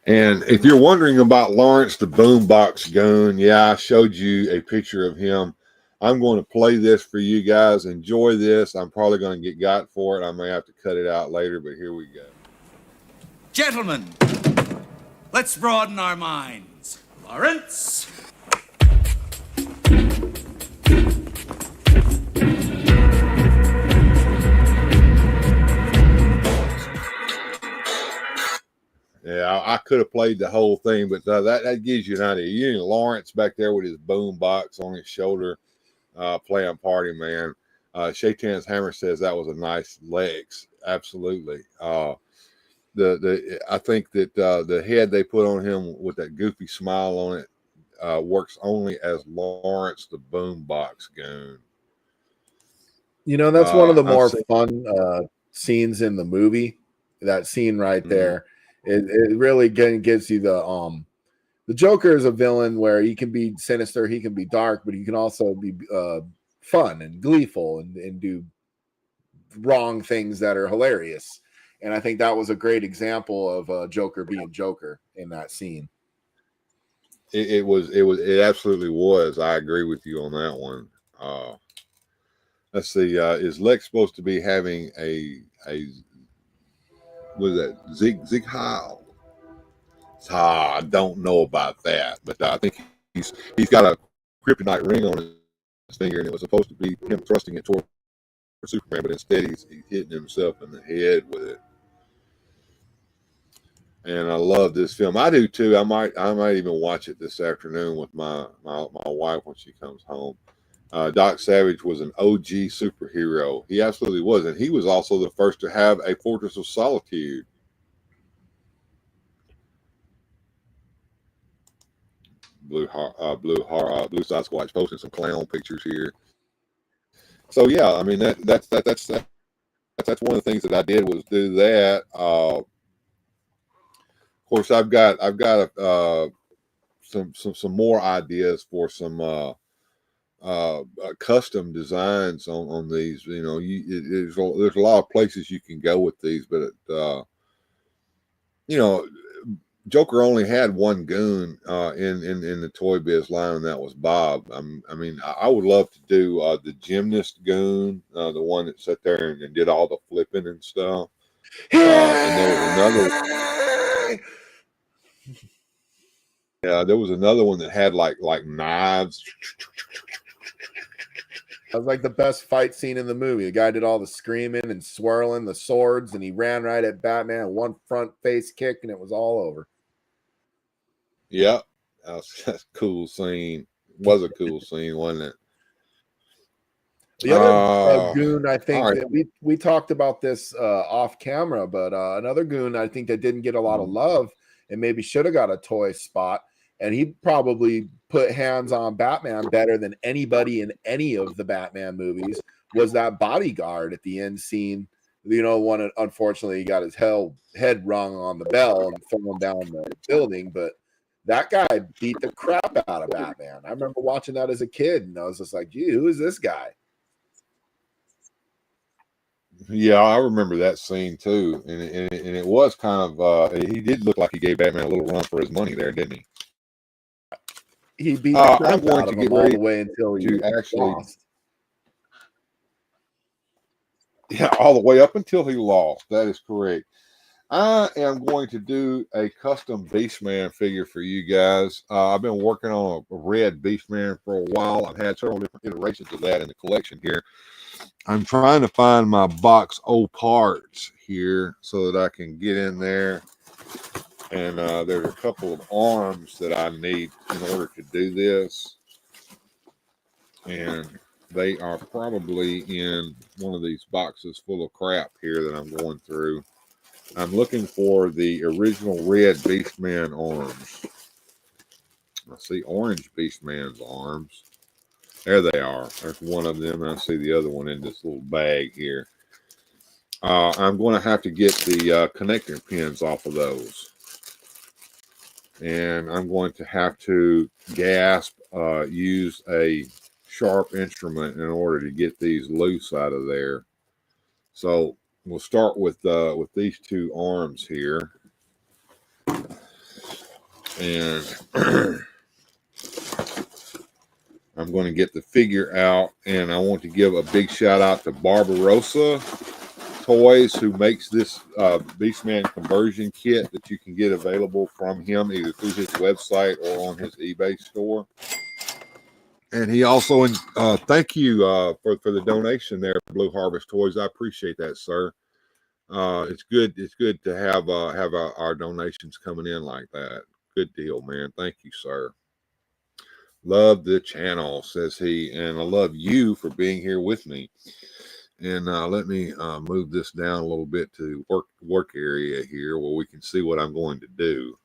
And if you're wondering about Lawrence the Boombox Goon, yeah, I showed you a picture of him. I'm going to play this for you guys. Enjoy this. I'm probably going to get got for it. I may have to cut it out later, but here we go. Gentlemen, let's broaden our minds. Lawrence. Yeah, I could have played the whole thing, but that gives you an idea. You know, Lawrence back there with his boom box on his shoulder, playing Party Man. Shaitan's Hammer says that was a nice Lex. Absolutely. I think that the head they put on him with that goofy smile on it works only as Lawrence the Boombox Goon. You know, that's one of the more fun scenes in the movie. That scene right there. It really gives you the Joker is a villain where he can be sinister, he can be dark, but he can also be fun and gleeful and do wrong things that are hilarious. And I think that was a great example of Joker being Joker in that scene. It absolutely was. I agree with you on that one. Let's see. Is Lex supposed to be having a what is that? Zig Heil? I don't know about that, but I think he's got a kryptonite ring on his finger, and it was supposed to be him thrusting it toward Superman, but instead he's hitting himself in the head with it. And I love this film. I do too. I might even watch it this afternoon with my wife when she comes home. Doc Savage was an OG superhero. He absolutely was. And he was also the first to have a Fortress of Solitude. Blue Sasquatch posting some clown pictures here. So yeah, I mean that's one of the things that I did was do that. Of course, I've got some more ideas for some custom designs on these. You know, there's a lot of places you can go with these, but you know, Joker only had one goon in the Toy Biz line, and that was Bob. I mean, I would love to do the gymnast goon, the one that sat there and did all the flipping and stuff. And there was another. Yeah, there was another one that had like knives. That was like the best fight scene in the movie. The guy did all the screaming and swirling the swords, and he ran right at Batman, one front face kick, and it was all over. Yep, that's a cool scene. Was a cool scene, wasn't it? The other goon, I think, right. that we talked about this off camera, but another goon I think that didn't get a lot of love and maybe should have got a toy spot, and he probably put hands on Batman better than anybody in any of the Batman movies, was that bodyguard at the end scene. You know, one unfortunately he got his head rung on the bell and thrown down the building, but that guy beat the crap out of Batman. I remember watching that as a kid, and I was just like, gee, who is this guy? Yeah, I remember that scene too, and it was kind of he did look like he gave Batman a little run for his money there, didn't he? He beat the crap I'm going out to of get him all ready the way until he actually lost. Yeah, all the way up until he lost. That is correct. I am going to do a custom Beastman figure for you guys. I've been working on a red Beastman for a while. I've had several different iterations of that in the collection here. I'm trying to find my box O parts here so that I can get in there. And there's a couple of arms that I need in order to do this. And they are probably in one of these boxes full of crap here that I'm going through. I'm looking for the original red Beastman arms. I see orange Beastman's arms. There they are. There's one of them, and I see the other one in this little bag here. I'm going to have to get the connector pins off of those. And I'm going to have to use a sharp instrument in order to get these loose out of there. So we'll start with these two arms here. And I'm going to get the figure out, and I want to give a big shout out to Barbarossa Toys, who makes this Beastman conversion kit that you can get available from him either through his website or on his eBay store. And he also, thank you for the donation there, Blue Harvest Toys. I appreciate that, sir. It's good to have our donations coming in like that. Good deal, man. Thank you, sir. Love the channel, says he, and I love you for being here with me. And let me move this down a little bit to work area here where we can see what I'm going to do.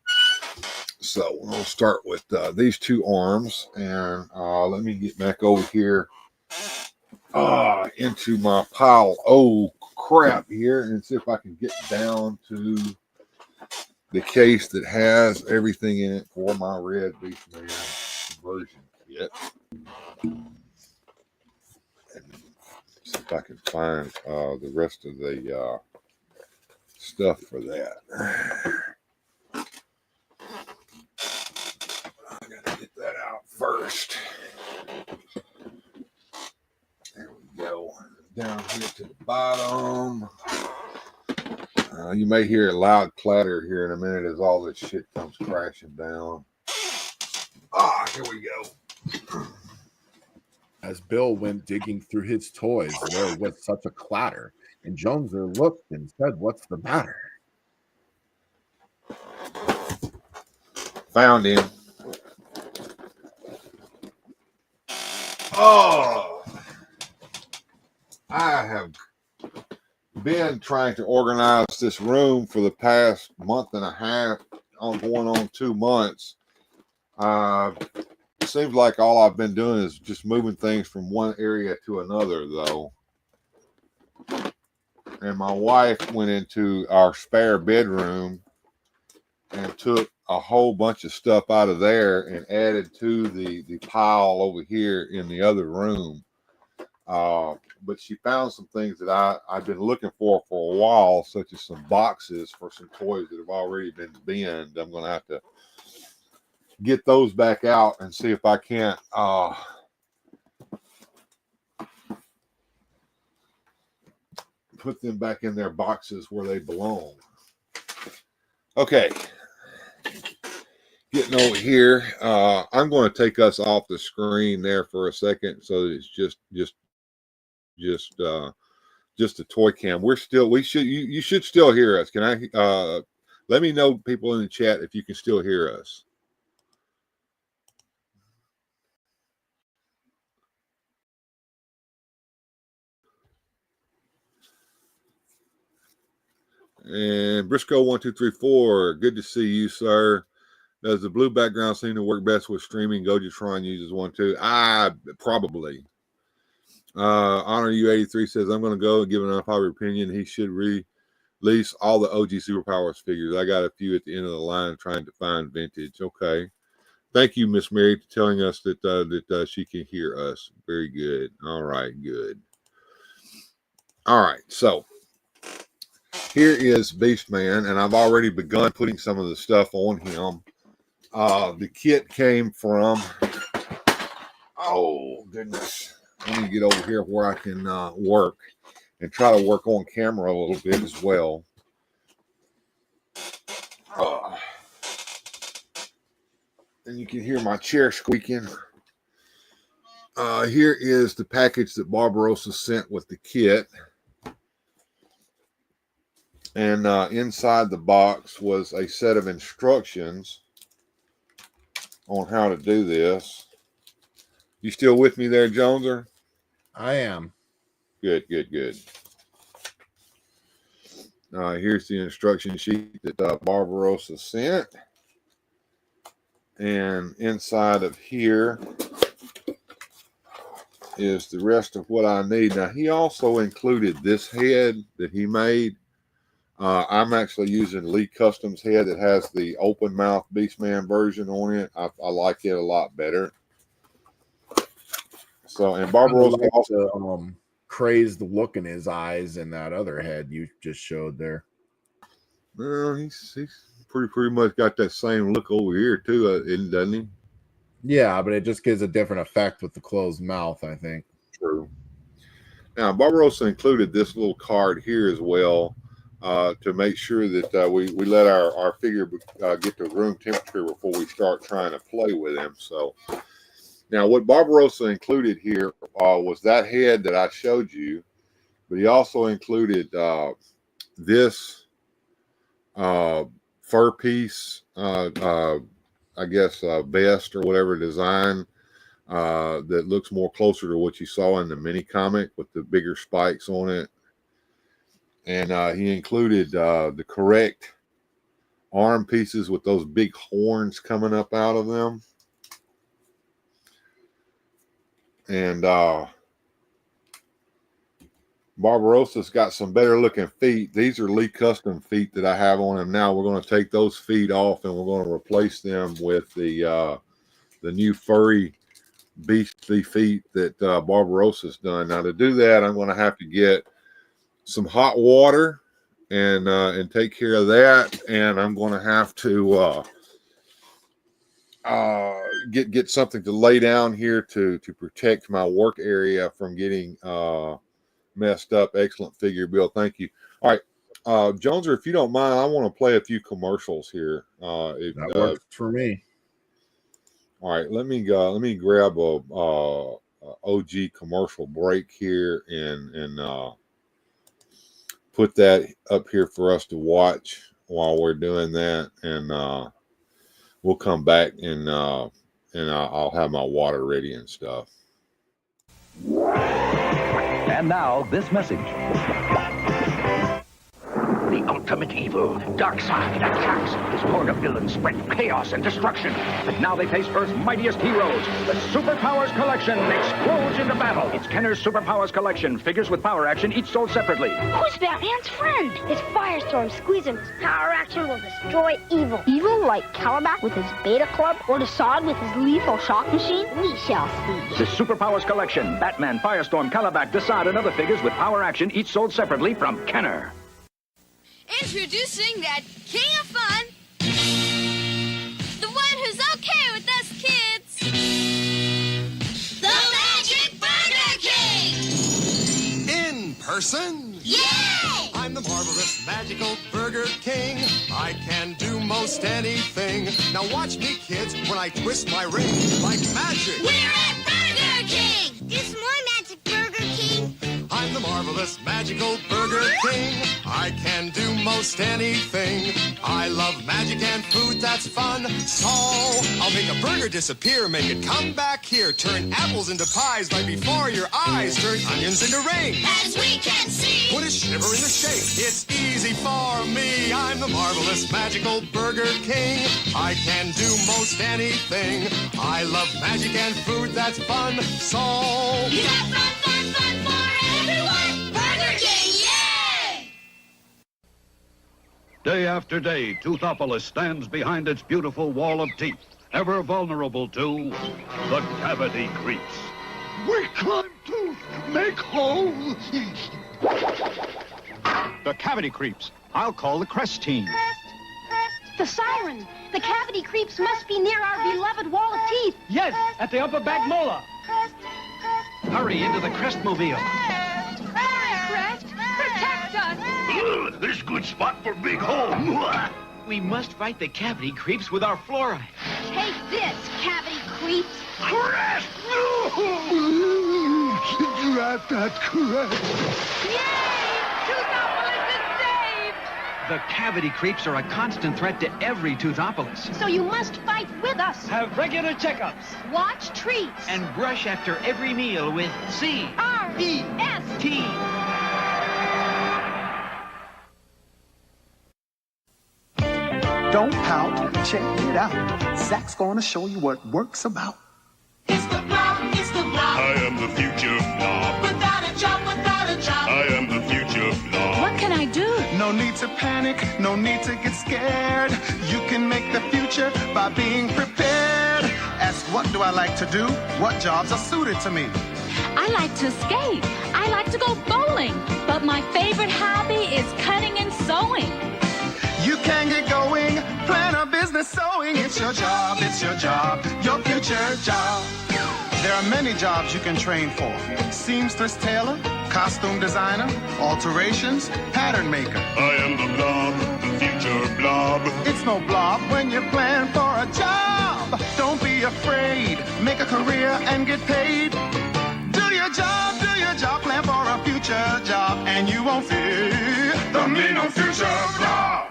So we'll start with these two arms, and let me get back over here into my pile of crap here and see if I can get down to the case that has everything in it for my red Beastman conversion kit. See if I can find the rest of the stuff for that. I gotta get that out first. There we go. Down here to the bottom. You may hear a loud clatter here in a minute as all this shit comes crashing down. Here we go. As Bill went digging through his toys, there was such a clatter, and Joneser looked and said, "What's the matter?" Found him. I have been trying to organize this room for the past month and a half, going on 2 months. It seems like all I've been doing is just moving things from one area to another, though. And my wife went into our spare bedroom and took a whole bunch of stuff out of there and added to the pile over here in the other room. But she found some things that I've been looking for a while, such as some boxes for some toys that have already been binned. I'm going to have to get those back out and see if I can't put them back in their boxes where they belong. Okay. Getting over here. I'm going to take us off the screen there for a second, so that it's just a toy cam. You should still hear us. Can I let me know, people in the chat, if you can still hear us. And Briscoe 1234, good to see you, sir. Does the blue background seem to work best with streaming? Gojatron uses one too. Probably. Honor You 83 says, I'm going to go and give an unpopular opinion. He should release all the OG Superpowers figures. I got a few at the end of the line trying to find vintage. Okay. Thank you, Miss Mary, for telling us that she can hear us. Very good. All right, good. All right, so here is Beastman, and I've already begun putting some of the stuff on him. The kit came from, oh, goodness. Let me get over here where I can work and try to work on camera a little bit as well. And you can hear my chair squeaking. Here is the package that Barbarossa sent with the kit. And inside the box was a set of instructions on how to do this. You still with me there, Joneser? I am. Good. Here's the instruction sheet that Barbarossa sent. And inside of here is the rest of what I need. Now, he also included this head that he made. I'm actually using Lee Customs head that has the open mouth Beastman version on it. I like it a lot better. So, and Barbarossa also crazed look in his eyes in that other head you just showed there. Well, he's pretty much got that same look over here too, doesn't he? Yeah, but it just gives a different effect with the closed mouth, I think. True. Now, Barbarossa included this little card here as well to make sure that we let our figure get to room temperature before we start trying to play with him. So, now what Barbarossa included here was that head that I showed you, but he also included this fur piece, I guess vest or whatever design that looks more closer to what you saw in the mini comic with the bigger spikes on it. And he included the correct arm pieces with those big horns coming up out of them. And Barbarossa's got some better looking feet. These are Lee Custom feet that I have on him now. We're going to take those feet off and we're going to replace them with the new furry beastly feet that Barbarossa's done. Now to do that, I'm going to have to get some hot water and take care of that. And I'm going to have to get something to lay down here to protect my work area from getting messed up. Excellent figure, Bill. Thank you. All right, Joneser, if you don't mind, I want to play a few commercials here. That works for me. All right, let me grab a OG commercial break here and put that up here for us to watch while we're doing that, and we'll come back and I'll have my water ready and stuff. And now, this message. The ultimate evil, Darkseid, attacks. His horde of villains spread chaos and destruction. But now they face Earth's mightiest heroes. The Superpowers Collection explodes into battle. It's Kenner's Superpowers Collection. Figures with power action, each sold separately. Who's Batman's friend? It's Firestorm. Squeeze him. His power action will destroy evil. Evil like Calabac with his Beta Club or Desaad with his lethal shock machine? We shall see. The Superpowers Collection. Batman, Firestorm, Calabac, Desaad, and other figures with power action, each sold separately from Kenner. Introducing that king of fun, the one who's okay with us kids, the Magic Burger King! In person, Yay! I'm the marvelous, magical Burger King. I can do most anything. Now watch me, kids, when I twist my ring like magic. We're at Burger King! Is more magic Burger King? I'm the marvelous, magical Burger King. I can do most anything. I love magic and food that's fun. So I'll make a burger disappear, make it come back here. Turn apples into pies right before your eyes. Turn onions into rings. As we can see! Put a shiver in the shake. It's easy for me. I'm the marvelous, magical Burger King. I can do most anything. I love magic and food that's fun. So You got fun, fun, fun for everyone! Burger King, yay! Day after day, Toothopolis stands behind its beautiful wall of teeth, ever vulnerable to the cavity creeps. We climb to make holes. The cavity creeps. I'll call the Crest team. The siren! The cavity creeps must be near our beloved wall of teeth. Yes, at the upper back molar. Hurry into the Crestmobile. Crest, protect us! This is a good spot for a big hole. We must fight the cavity creeps with our fluoride. Take this, cavity creeps. Crest! No! Drop that crest. Yay! Toothopolis is saved! The cavity creeps are a constant threat to every Toothopolis. So you must fight with us. Have regular checkups. Watch treats. And brush after every meal with C-R-E-S-T. Don't pout, check it out. Zach's gonna show you what work's about. It's the blob, it's the blob. I am the future blob. Without a job, without a job. I am the future blob. What can I do? No need to panic, no need to get scared. You can make the future by being prepared. Ask what do I like to do? What jobs are suited to me? I like to skate. I like to go bowling. But my favorite hobby is cutting and sewing. You can get going, plan a business sewing. It's your job, your future job. There are many jobs you can train for. Seamstress tailor, costume designer, alterations, pattern maker. I am the blob, the future blob. It's no blob when you plan for a job. Don't be afraid, make a career and get paid. Do your job, plan for a future job, and you won't fear the mean no future blob.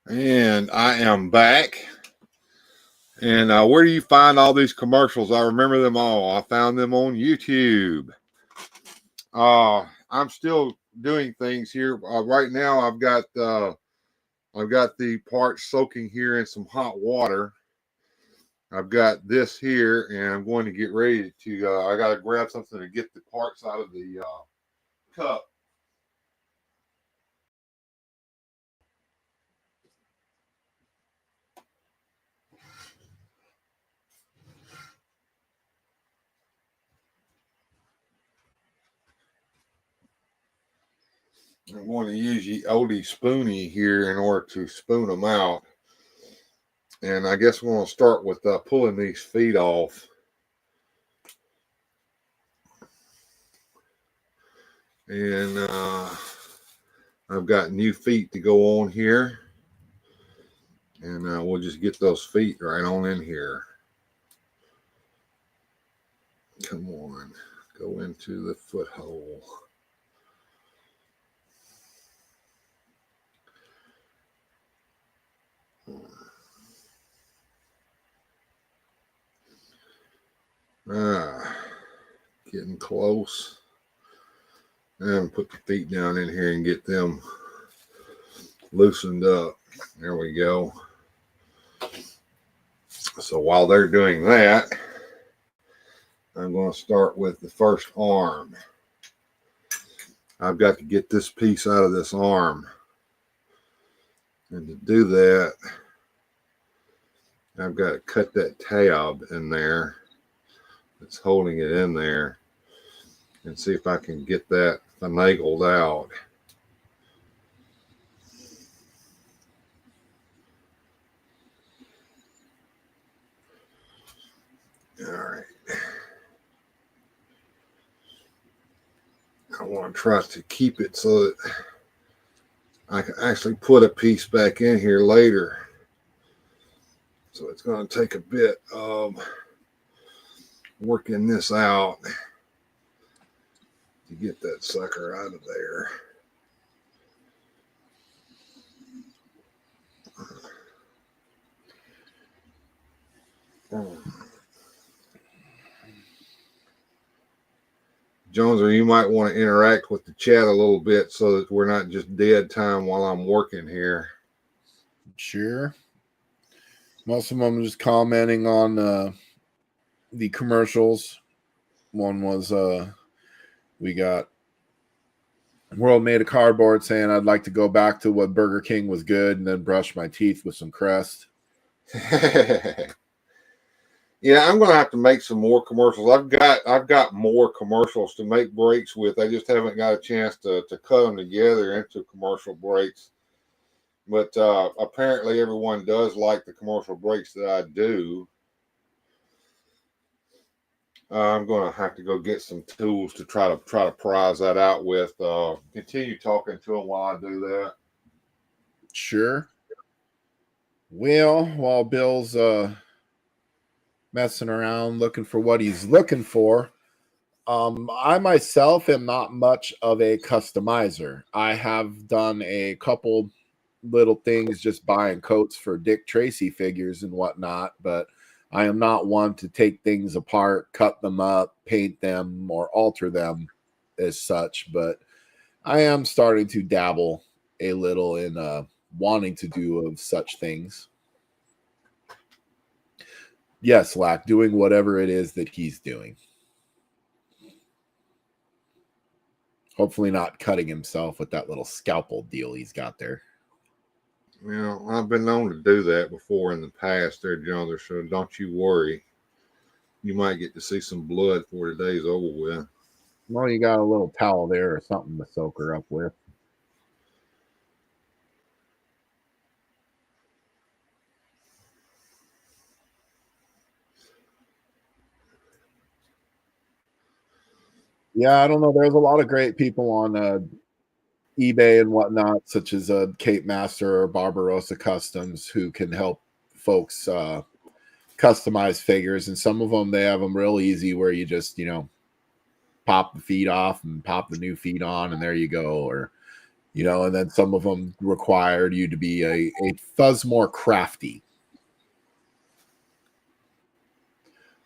And I am back. And where do you find all these commercials? I remember them all. I found them on YouTube. I'm still doing things here. Right now, I've got the parts soaking here in some hot water. I've got this here, and I'm going to get ready to. I got to grab something to get the parts out of the cup. I'm going to use the oldie spoony here in order to spoon them out. And I guess we're going to start with pulling these feet off. And I've got new feet to go on here. And we'll just get those feet right on in here. Come on, go into the foothole. Getting close. And put the feet down in here and get them loosened up. There we go. So while they're doing that, I'm going to start with the first arm. I've got to get this piece out of this arm. And to do that, I've got to cut that tab in there that's holding it in there and see if I can get that finagled out. All right. I want to try to keep it so that I can actually put a piece back in here later. So it's going to take a bit of working this out to get that sucker out of there. Jones, or you might want to interact with the chat a little bit so that we're not just dead time while I'm working here. Sure. Most of them are just commenting on the commercials. One was we got World Made of Cardboard saying I'd like to go back to what Burger King was good and then brush my teeth with some Crest. Yeah, I'm gonna have to make some more commercials. I've got more commercials to make breaks with. I just haven't got a chance to cut them together into commercial breaks. But apparently everyone does like the commercial breaks that I do. I'm gonna have to go get some tools to try to prize that out with. Continue talking to them while I do that. Sure. Well, while Bill's messing around looking for what he's looking for, I myself am not much of a customizer. I have done a couple little things just buying coats for Dick Tracy figures and whatnot, but I am not one to take things apart, cut them up, paint them, or alter them as such. But I am starting to dabble a little in wanting to do of such things. Yes, Lack, doing whatever it is that he's doing. Hopefully not cutting himself with that little scalpel deal he's got there. You know, I've been known to do that before in the past there, John, so don't you worry. You might get to see some blood before the day's over with. Well, you got a little towel there or something to soak her up with. Yeah, I don't know. There's a lot of great people on eBay and whatnot, such as Cape Master or Barbarossa Customs, who can help folks customize figures. And some of them, they have them real easy where you just, pop the feet off and pop the new feet on, and there you go. Or, and then some of them required you to be a fuzz more crafty.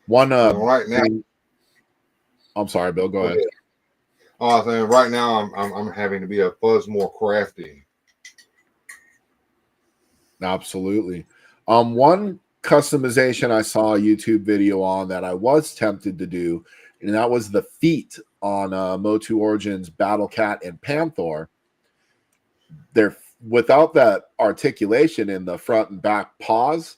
One right now. I'm sorry, Bill. Go ahead. Oh, I think right now I'm having to be a fuzz more crafty. Absolutely. One customization I saw a YouTube video on that I was tempted to do, and that was the feet on Motu Origins Battle Cat and Panther. They're without that articulation in the front and back paws.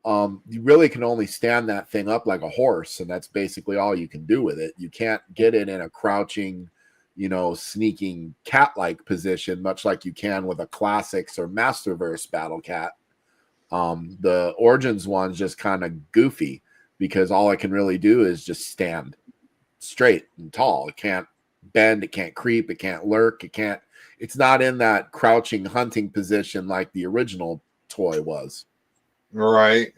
You really can only stand that thing up like a horse, and that's basically all you can do with it. You can't get it in a crouching, sneaking cat-like position, much like you can with a Classics or Masterverse Battle Cat. The Origins one's just kind of goofy because all it can really do is just stand straight and tall. It can't bend, it can't creep, it can't lurk, it's not in that crouching hunting position like the original toy was. Right.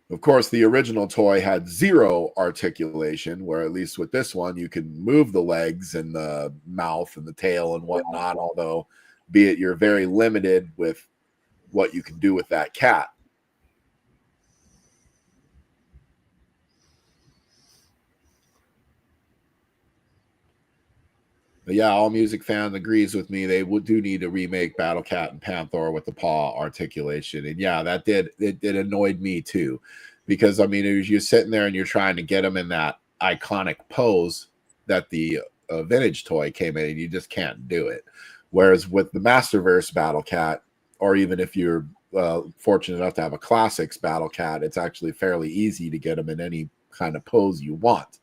Of course, the original toy had zero articulation, where at least with this one, you can move the legs and the mouth and the tail and whatnot, although be it you're very limited with what you can do with that cat. But yeah, All Music Fan agrees with me. They do need to remake Battle Cat and Panther with the paw articulation. And yeah, it annoyed me too. Because, you're sitting there and you're trying to get them in that iconic pose that the vintage toy came in, and you just can't do it. Whereas with the Masterverse Battle Cat, or even if you're fortunate enough to have a Classics Battle Cat, it's actually fairly easy to get them in any kind of pose you want.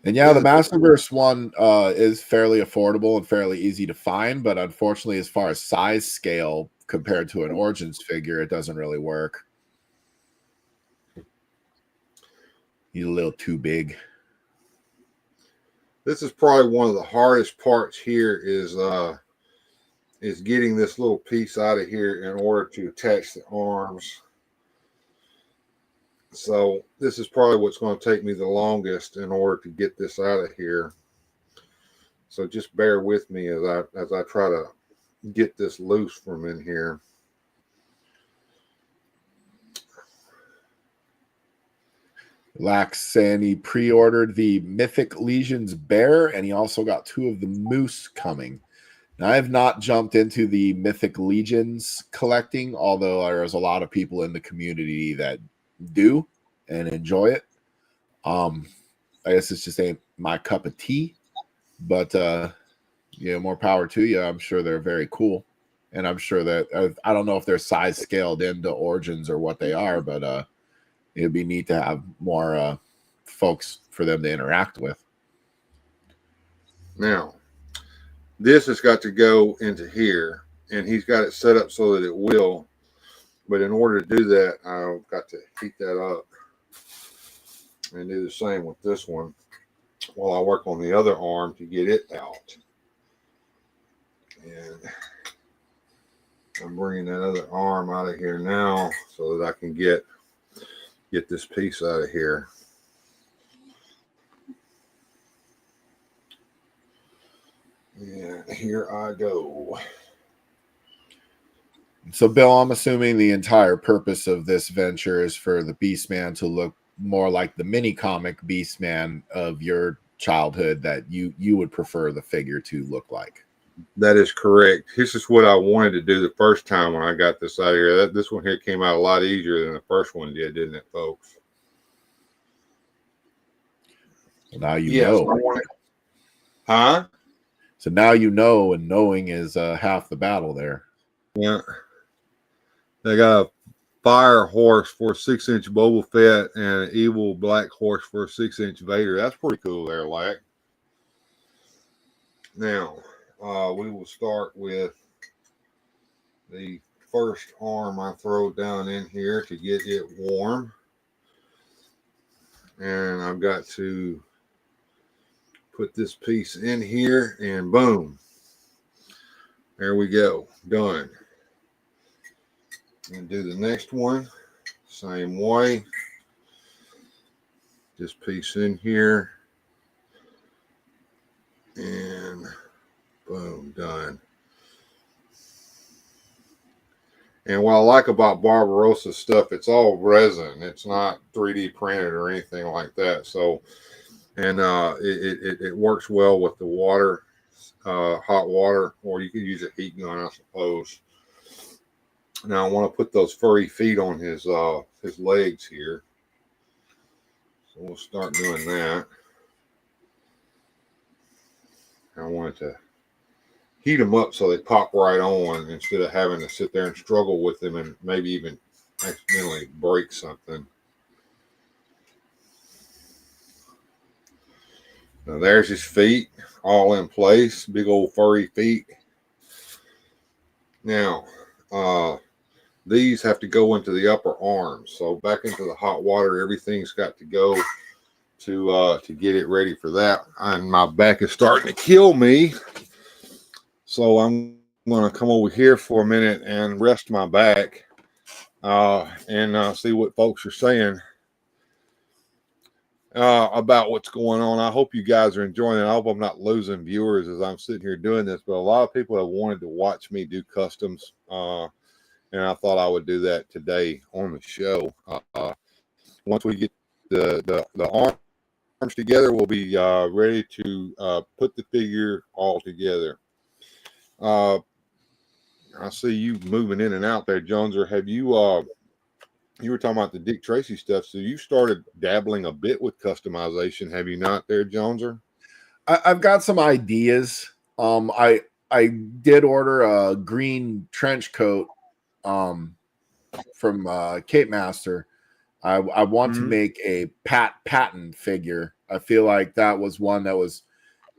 And yeah, the Masterverse one is fairly affordable and fairly easy to find, but unfortunately, as far as size scale compared to an Origins figure, it doesn't really work. He's a little too big. This is probably one of the hardest parts here is getting this little piece out of here in order to attach the arms. So this is probably what's going to take me the longest in order to get this out of here. So just bear with me as I try to get this loose from in here. Lax saying he pre-ordered the Mythic Legions bear, and he also got 2 of the moose coming. Now, I have not jumped into the Mythic Legions collecting, although there's a lot of people in the community that do and enjoy it. I guess it's just ain't my cup of tea, but more power to you. I'm sure they're very cool, and I'm sure that I don't know if they're size scaled into Origins or what they are, but it'd be neat to have more folks for them to interact with. Now, this has got to go into here, and he's got it set up so that it will. But in order to do that, I've got to heat that up and do the same with this one while I work on the other arm to get it out. And I'm bringing that other arm out of here now so that I can get this piece out of here. And here I go. So, Bill, I'm assuming the entire purpose of this venture is for the Beastman to look more like the mini comic Beastman of your childhood that you would prefer the figure to look like. That is correct. This is what I wanted to do the first time when I got this out of here. This one here came out a lot easier than the first one did, didn't it, folks? Well, now you know. Huh? So now you know, and knowing is half the battle there. Yeah. They got a fire horse for a 6-inch Boba Fett and an evil black horse for a 6-inch Vader. That's pretty cool there, Lack. Now, we will start with the first arm I throw down in here to get it warm. And I've got to put this piece in here, and boom. There we go. Done. And do the next one. Same way. This piece in here. And boom, done. And what I like about Barbarossa's stuff, it's all resin. It's not 3D printed or anything like that. So, and it works well with the water, hot water, or you could use a heat gun, I suppose. Now I want to put those furry feet on his legs here. So we'll start doing that. I wanted to heat them up so they pop right on instead of having to sit there and struggle with them and maybe even accidentally break something. Now there's his feet all in place, big old furry feet. Now, these have to go into the upper arms. So back into the hot water, everything's got to go to get it ready for that. And my back is starting to kill me. So I'm going to come over here for a minute and rest my back and see what folks are saying about what's going on. I hope you guys are enjoying it. I hope I'm not losing viewers as I'm sitting here doing this, but a lot of people have wanted to watch me do customs. And I thought I would do that today on the show. Once we get the arms together, we'll be ready to put the figure all together. I see you moving in and out there, Jones. Or have you? You were talking about the Dick Tracy stuff, so you started dabbling a bit with customization, have you not, there, Joneser? I've got some ideas. I did order a green trench coat from Cape Master. I want to make a Pat Patton figure. I feel like that was one that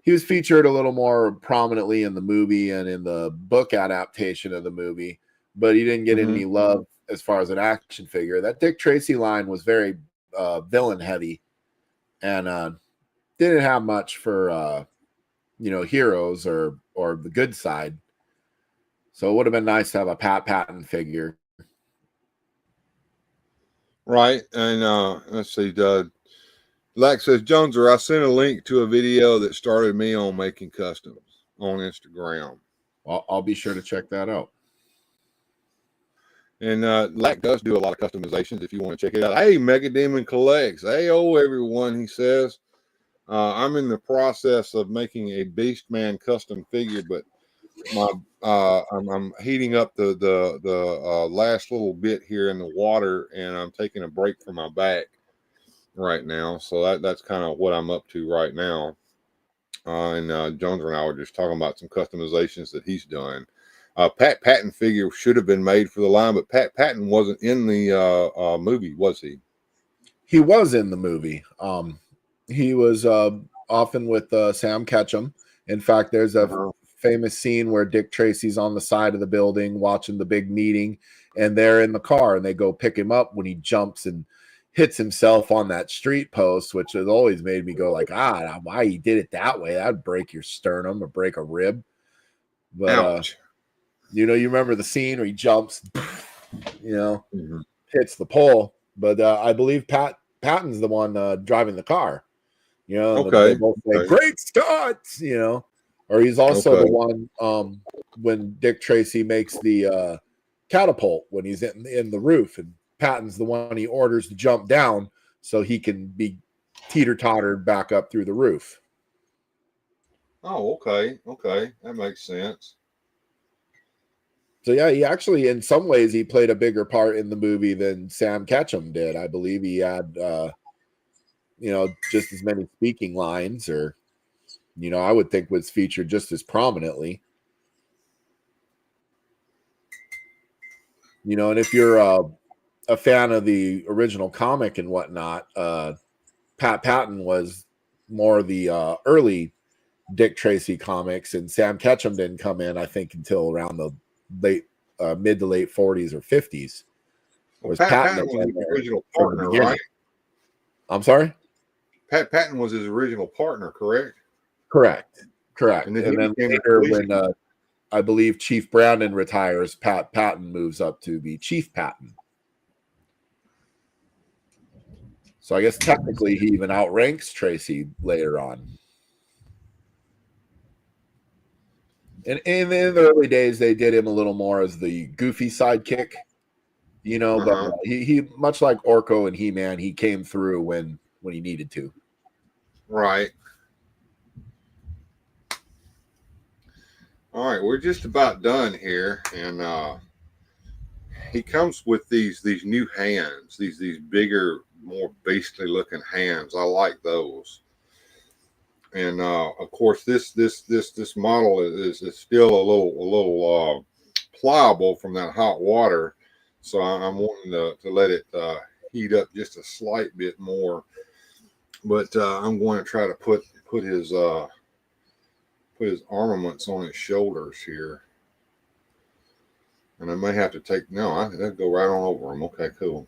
he was featured a little more prominently in the movie and in the book adaptation of the movie, but he didn't get any love as far as an action figure. That Dick Tracy line was very villain heavy and didn't have much for heroes or the good side. So it would have been nice to have a Pat Patton figure. Right. And let's see, Lack says, Joneser, I sent a link to a video that started me on making customs on Instagram. I'll be sure to check that out. And Lack does do a lot of customizations if you want to check it out. Hey, Mega Demon Collects. Hey, everyone, he says. I'm in the process of making a Beastman custom figure, but I'm heating up the last little bit here in the water, and I'm taking a break from my back right now. So that's kind of what I'm up to right now. And Jones and I were just talking about some customizations that he's done. Pat Patton figure should have been made for the line, but Pat Patton wasn't in the movie, was he? He was in the movie. He was often with Sam Ketchum. In fact, there's a famous scene where Dick Tracy's on the side of the building watching the big meeting, and they're in the car, and they go pick him up when he jumps and hits himself on that street post, which has always made me go like, why he did it that way? That'd break your sternum or break a rib. But you remember the scene where he jumps, hits the pole. But I believe Patton's the one driving the car. They both say, "Great Scott!" Or he's also the one when Dick Tracy makes the catapult when he's in the roof, and Patton's the one he orders to jump down so he can be teeter-tottered back up through the roof. Oh, okay. That makes sense. So yeah, he actually, in some ways, he played a bigger part in the movie than Sam Ketchum did. I believe he had, just as many speaking lines, or, I would think was featured just as prominently. And if you're a fan of the original comic and whatnot, Pat Patton was more the early Dick Tracy comics, and Sam Ketchum didn't come in, I think, until around the mid to late 40s or 50s. Well, Pat Patton was his original partner, right? I'm sorry? Pat Patton was his original partner, correct? Correct. And then later, when I believe Chief Brandon retires, Pat Patton moves up to be Chief Patton. So I guess technically he even outranks Tracy later on. And in the early days, they did him a little more as the goofy sidekick, but he much like Orko and He-Man, he came through when he needed to. Right. All right, we're just about done here, and he comes with these new hands, these bigger, more beastly looking hands. I like those. And of course, this model is still a little pliable from that hot water, so I'm wanting to let it heat up just a slight bit more. But I'm going to try to put his armaments on his shoulders here, and I may have to that'll go right on over him. Okay, cool.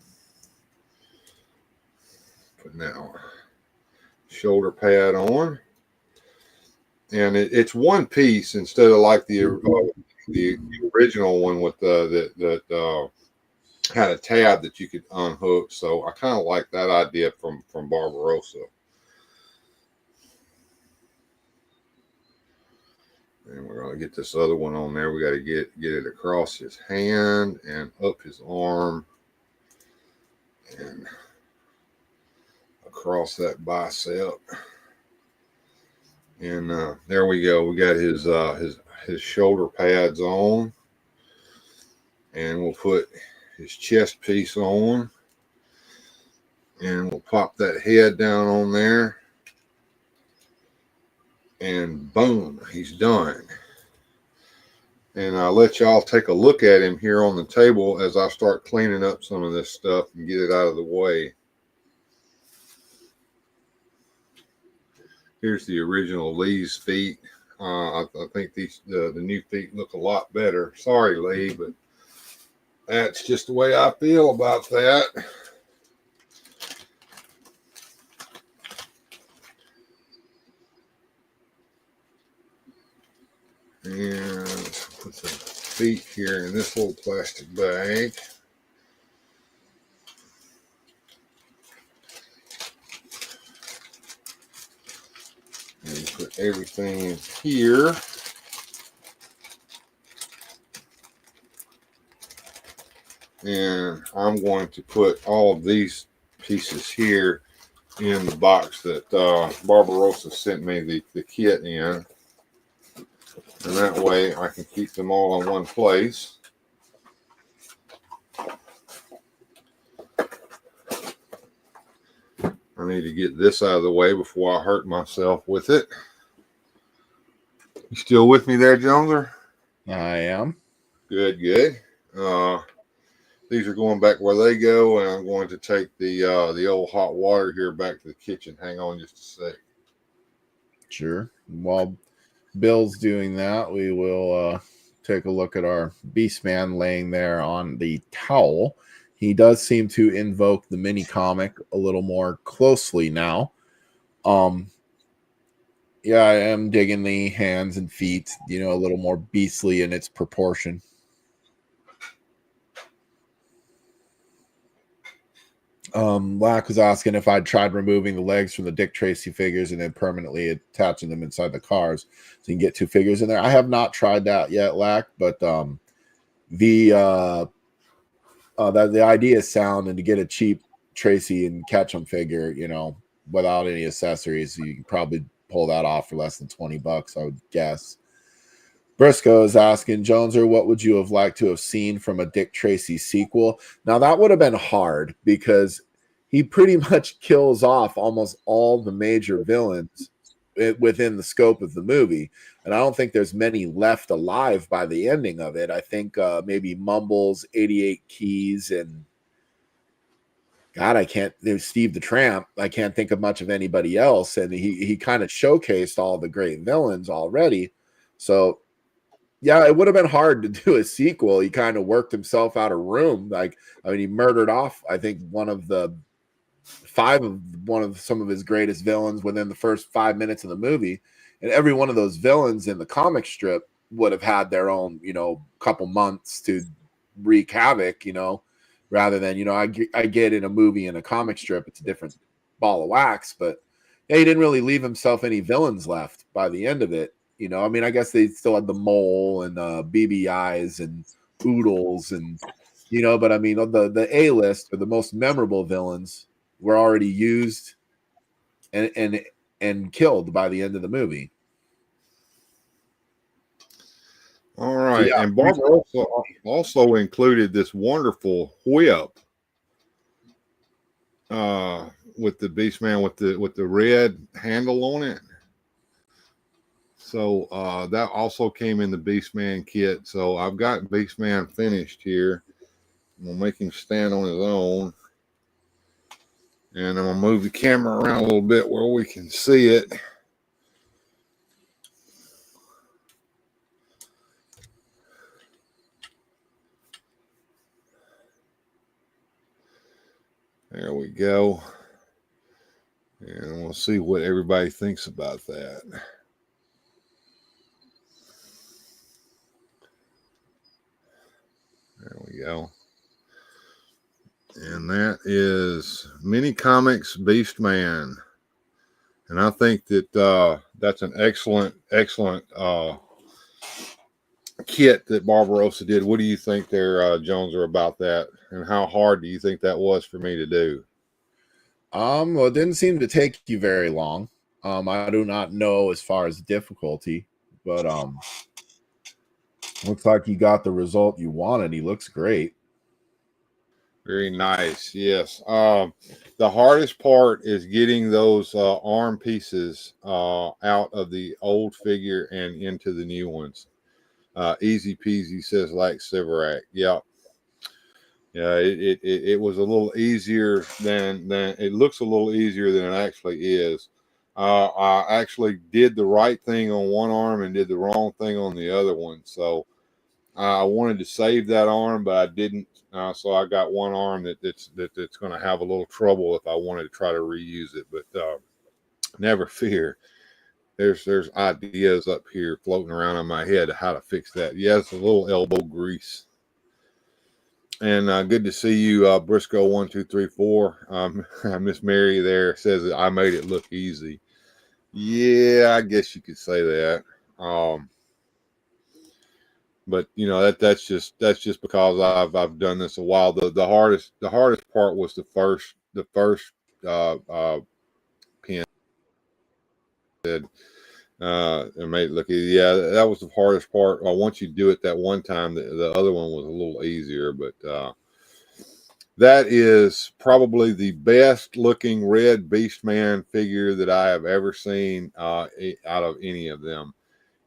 Putting that shoulder pad on. And it's one piece instead of like the original one with that had a tab that you could unhook. So I kind of like that idea from Barbarossa. And we're going to get this other one on there. We got to get it across his hand and up his arm and across that bicep. And there we go. We got his shoulder pads on, and we'll put his chest piece on, and we'll pop that head down on there, and boom, he's done. And I'll let y'all take a look at him here on the table as I start cleaning up some of this stuff and get it out of the way. Here's the original Lee's feet. I think the new feet look a lot better. Sorry, Lee, but that's just the way I feel about that. And put the feet here in this little plastic bag. And put everything in here. And I'm going to put all of these pieces here in the box that Barbarossa sent me the kit in. And that way I can keep them all in one place. I need to get this out of the way before I hurt myself with it. You still with me there, Joneser? I am. Good, good. These are going back where they go, and I'm going to take the old hot water here back to the kitchen. Hang on just a sec. Sure. While Bill's doing that, we will take a look at our Beastman laying there on the towel. He does seem to invoke the mini comic a little more closely now. Yeah, I am digging the hands and feet, you know, a little more beastly in its proportion. Lack was asking if I'd tried removing the legs from the Dick Tracy figures and then permanently attaching them inside the cars so you can get two figures in there. I have not tried that yet, Lack, but the idea is sound, and to get a cheap Tracy and Ketchum figure, you know, without any accessories, you can probably pull that off for less than $20, I would guess. Briscoe is asking, Joneser, what would you have liked to have seen from a Dick Tracy sequel? Now, that would have been hard because he pretty much kills off almost all the major villains within the scope of the movie. And I don't think there's many left alive by the ending of it. I think maybe Mumbles, 88 Keys, and God, there's Steve the Tramp. I can't think of much of anybody else. And he kind of showcased all the great villains already. So, yeah, it would have been hard to do a sequel. He kind of worked himself out of room. He murdered off, I think, some of his greatest villains within the first 5 minutes of the movie. And every one of those villains in the comic strip would have had their own, you know, couple months to wreak havoc, you know, rather than, you know, I get in a movie and a comic strip, it's a different ball of wax, but yeah, he didn't really leave himself any villains left by the end of it. You know, I mean, I guess they still had the Mole and BBIs and Oodles and, you know, but I mean, the A-list or the most memorable villains were already used and killed by the end of the movie. All right. So, yeah, and Barbara also included this wonderful whip with the Beastman with the red handle on it. So that also came in the Beastman kit. So I've got Beastman finished here. I'm going to make him stand on his own. And I'm going to move the camera around a little bit where we can see it. There we go. And we'll see what everybody thinks about that. There we go. And that is Mini Comics Beastman. And I think that that's an excellent kit that Barbarossa did. What do you think there, Joneser, about that? And how hard do you think that was for me to do? Well, it didn't seem to take you very long. I do not know as far as difficulty, but looks like you got the result you wanted. He looks great. Very nice. Yes. The hardest part is getting those arm pieces out of the old figure and into the new ones. Easy peasy, says like Siverac. Yeah. Yeah, it was a little easier than it looks a little easier than it actually is. I actually did the right thing on one arm and did the wrong thing on the other one. So I wanted to save that arm, but I didn't. So I got one arm that's going to have a little trouble if I wanted to try to reuse it. But never fear. There's ideas up here floating around in my head how to fix that. Yeah, it's a little elbow grease. And good to see you, Briscoe1234. Miss Mary there says that I made it look easy. Yeah, I guess you could say that. But you know that's just because I've done this a while. The hardest part was the first pin. It made it look easy. Yeah, that was the hardest part. Once you do it that one time, the other one was a little easier. But that is probably the best looking red Beastman figure that I have ever seen out of any of them.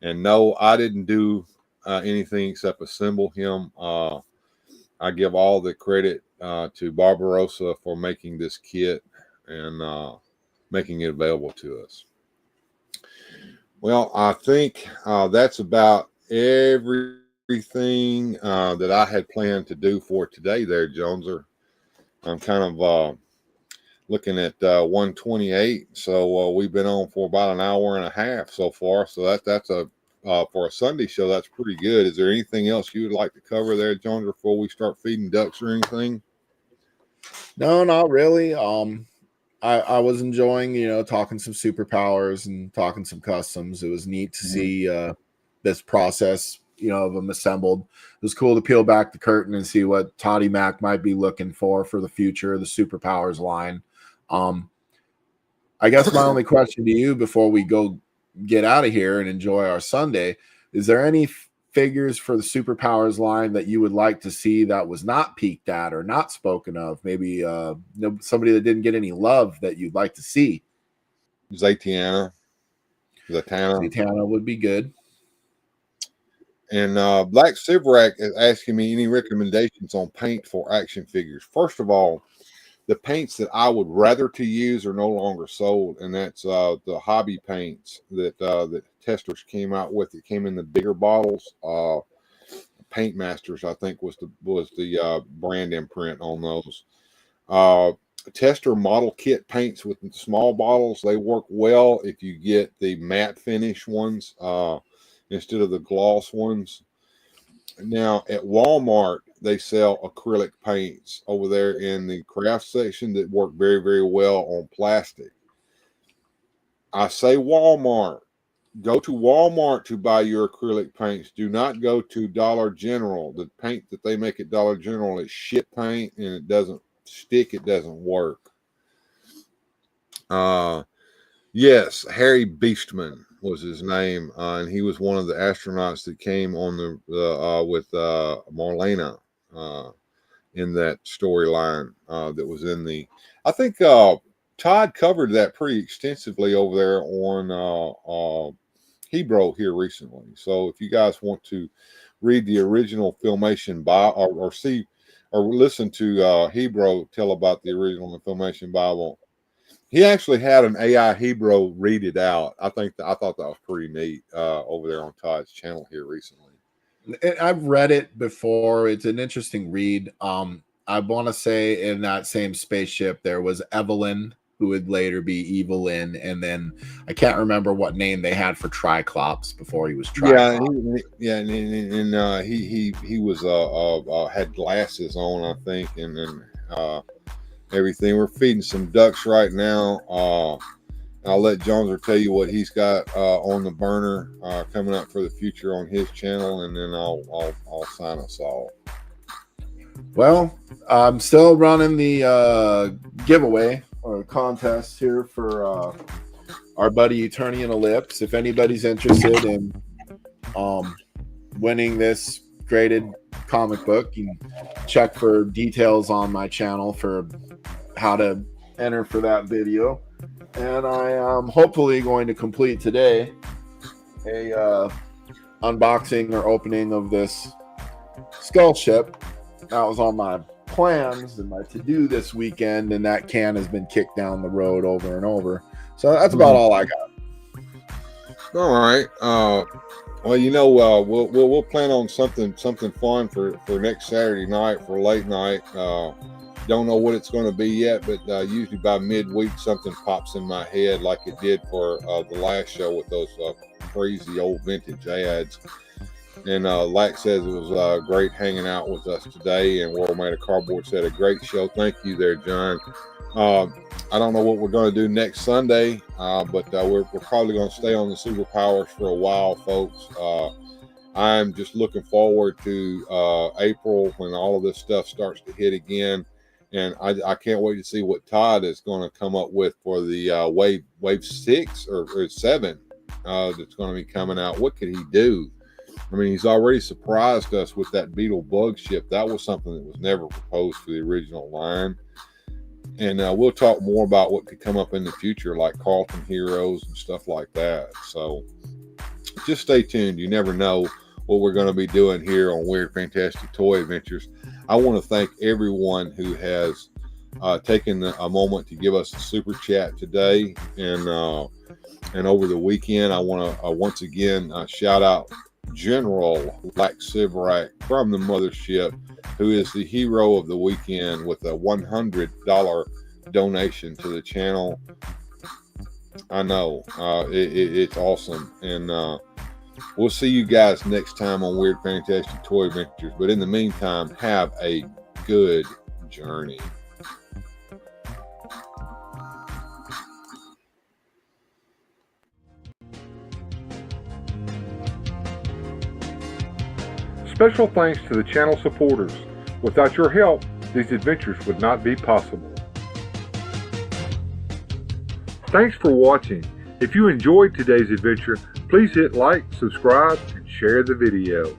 And no, I didn't do anything except assemble him. I give all the credit to Barbarossa for making this kit and making it available to us. Well, I think that's about everything that I had planned to do for today there, Joneser. I'm kind of looking at 128. So we've been on for about an hour and a half so far. So that's for a Sunday show, that's pretty good. Is there anything else you would like to cover there, Joneser, before we start feeding ducks or anything? No, not really. I was enjoying, talking some superpowers and talking some customs. It was neat to see this process, of them assembled. It was cool to peel back the curtain and see what Toddy Mac might be looking for the future of the superpowers line. I guess my only question to you before we go get out of here and enjoy our Sunday, is there any figures for the superpowers line that you would like to see that was not peeked at or not spoken of? Maybe somebody that didn't get any love that you'd like to see. Zatanna would be good. And Black Siverac is asking me any recommendations on paint for action figures. First of all, the paints that I would rather to use are no longer sold, and that's the hobby paints that Testors came out with. It came in the bigger bottles. Paint Masters, I think, was the brand imprint on those. Tester model kit paints with the small bottles, they work well if you get the matte finish ones instead of the gloss ones. Now at Walmart, they sell acrylic paints over there in the craft section that work very, very well on plastic. I say Walmart. Go to Walmart to buy your acrylic paints. Do not go to Dollar General. The paint that they make at Dollar General is shit paint, and it doesn't stick. It doesn't work. Yes, Harry Beastman was his name, and he was one of the astronauts that came on with Marlena in that storyline that was in the. I think Todd covered that pretty extensively over there on Hebrew here recently. So if you guys want to read the original Filmation Bible or see or listen to Hebrew tell about the original Filmation Bible, he actually had an AI Hebrew read it out. I thought that was pretty neat over there on Todd's channel here recently. I've read it before. It's an interesting read. I want to say in that same spaceship there was Evelyn, who would later be Evelyn, and then I can't remember what name they had for Triclops before he was Triclops. And he was had glasses on, I think, and then everything. We're feeding some ducks right now. I'll let Joneser tell you what he's got on the burner coming up for the future on his channel, and then I'll sign us off. Well, I'm still running the giveaway or contest here for our buddy Eternian Ellipse. If anybody's interested in winning this graded comic book, you can check for details on my channel for how to enter for that video. And I am hopefully going to complete today a unboxing or opening of this skull ship. That was on my plans and my to-do this weekend, and that can has been kicked down the road over and over. So that's about all I got. All right. Well, you know, we'll plan on something fun for next Saturday night for late night. Don't know what it's going to be yet, but usually by midweek something pops in my head, like it did for the last show with those crazy old vintage ads. And Lax says it was great hanging out with us today, and World Made of Cardboard said a great show. Thank you there, John. I don't know what we're going to do next Sunday, but we're probably going to stay on the Super Powers for a while, folks. I'm just looking forward to April when all of this stuff starts to hit again, and I can't wait to see what Todd is going to come up with for the wave 6 or 7 that's going to be coming out. What could he do? I mean, he's already surprised us with that Beetle bug ship. That was something that was never proposed for the original line. And we'll talk more about what could come up in the future, like Carlton Heroes and stuff like that. So just stay tuned. You never know what we're going to be doing here on Weird Fantastic Toy Adventures. I want to thank everyone who has taken a moment to give us a super chat today and over the weekend. I want to once again shout out General Lax Sivrak from the mothership, who is the hero of the weekend with a $100 donation to the channel. I know it's awesome, and we'll see you guys next time on Weird Fantastic Toy Adventures. But in the meantime, have a good journey. Special thanks to the channel supporters. Without your help, these adventures would not be possible. Thanks for watching. If you enjoyed today's adventure, please hit like, subscribe, and share the video.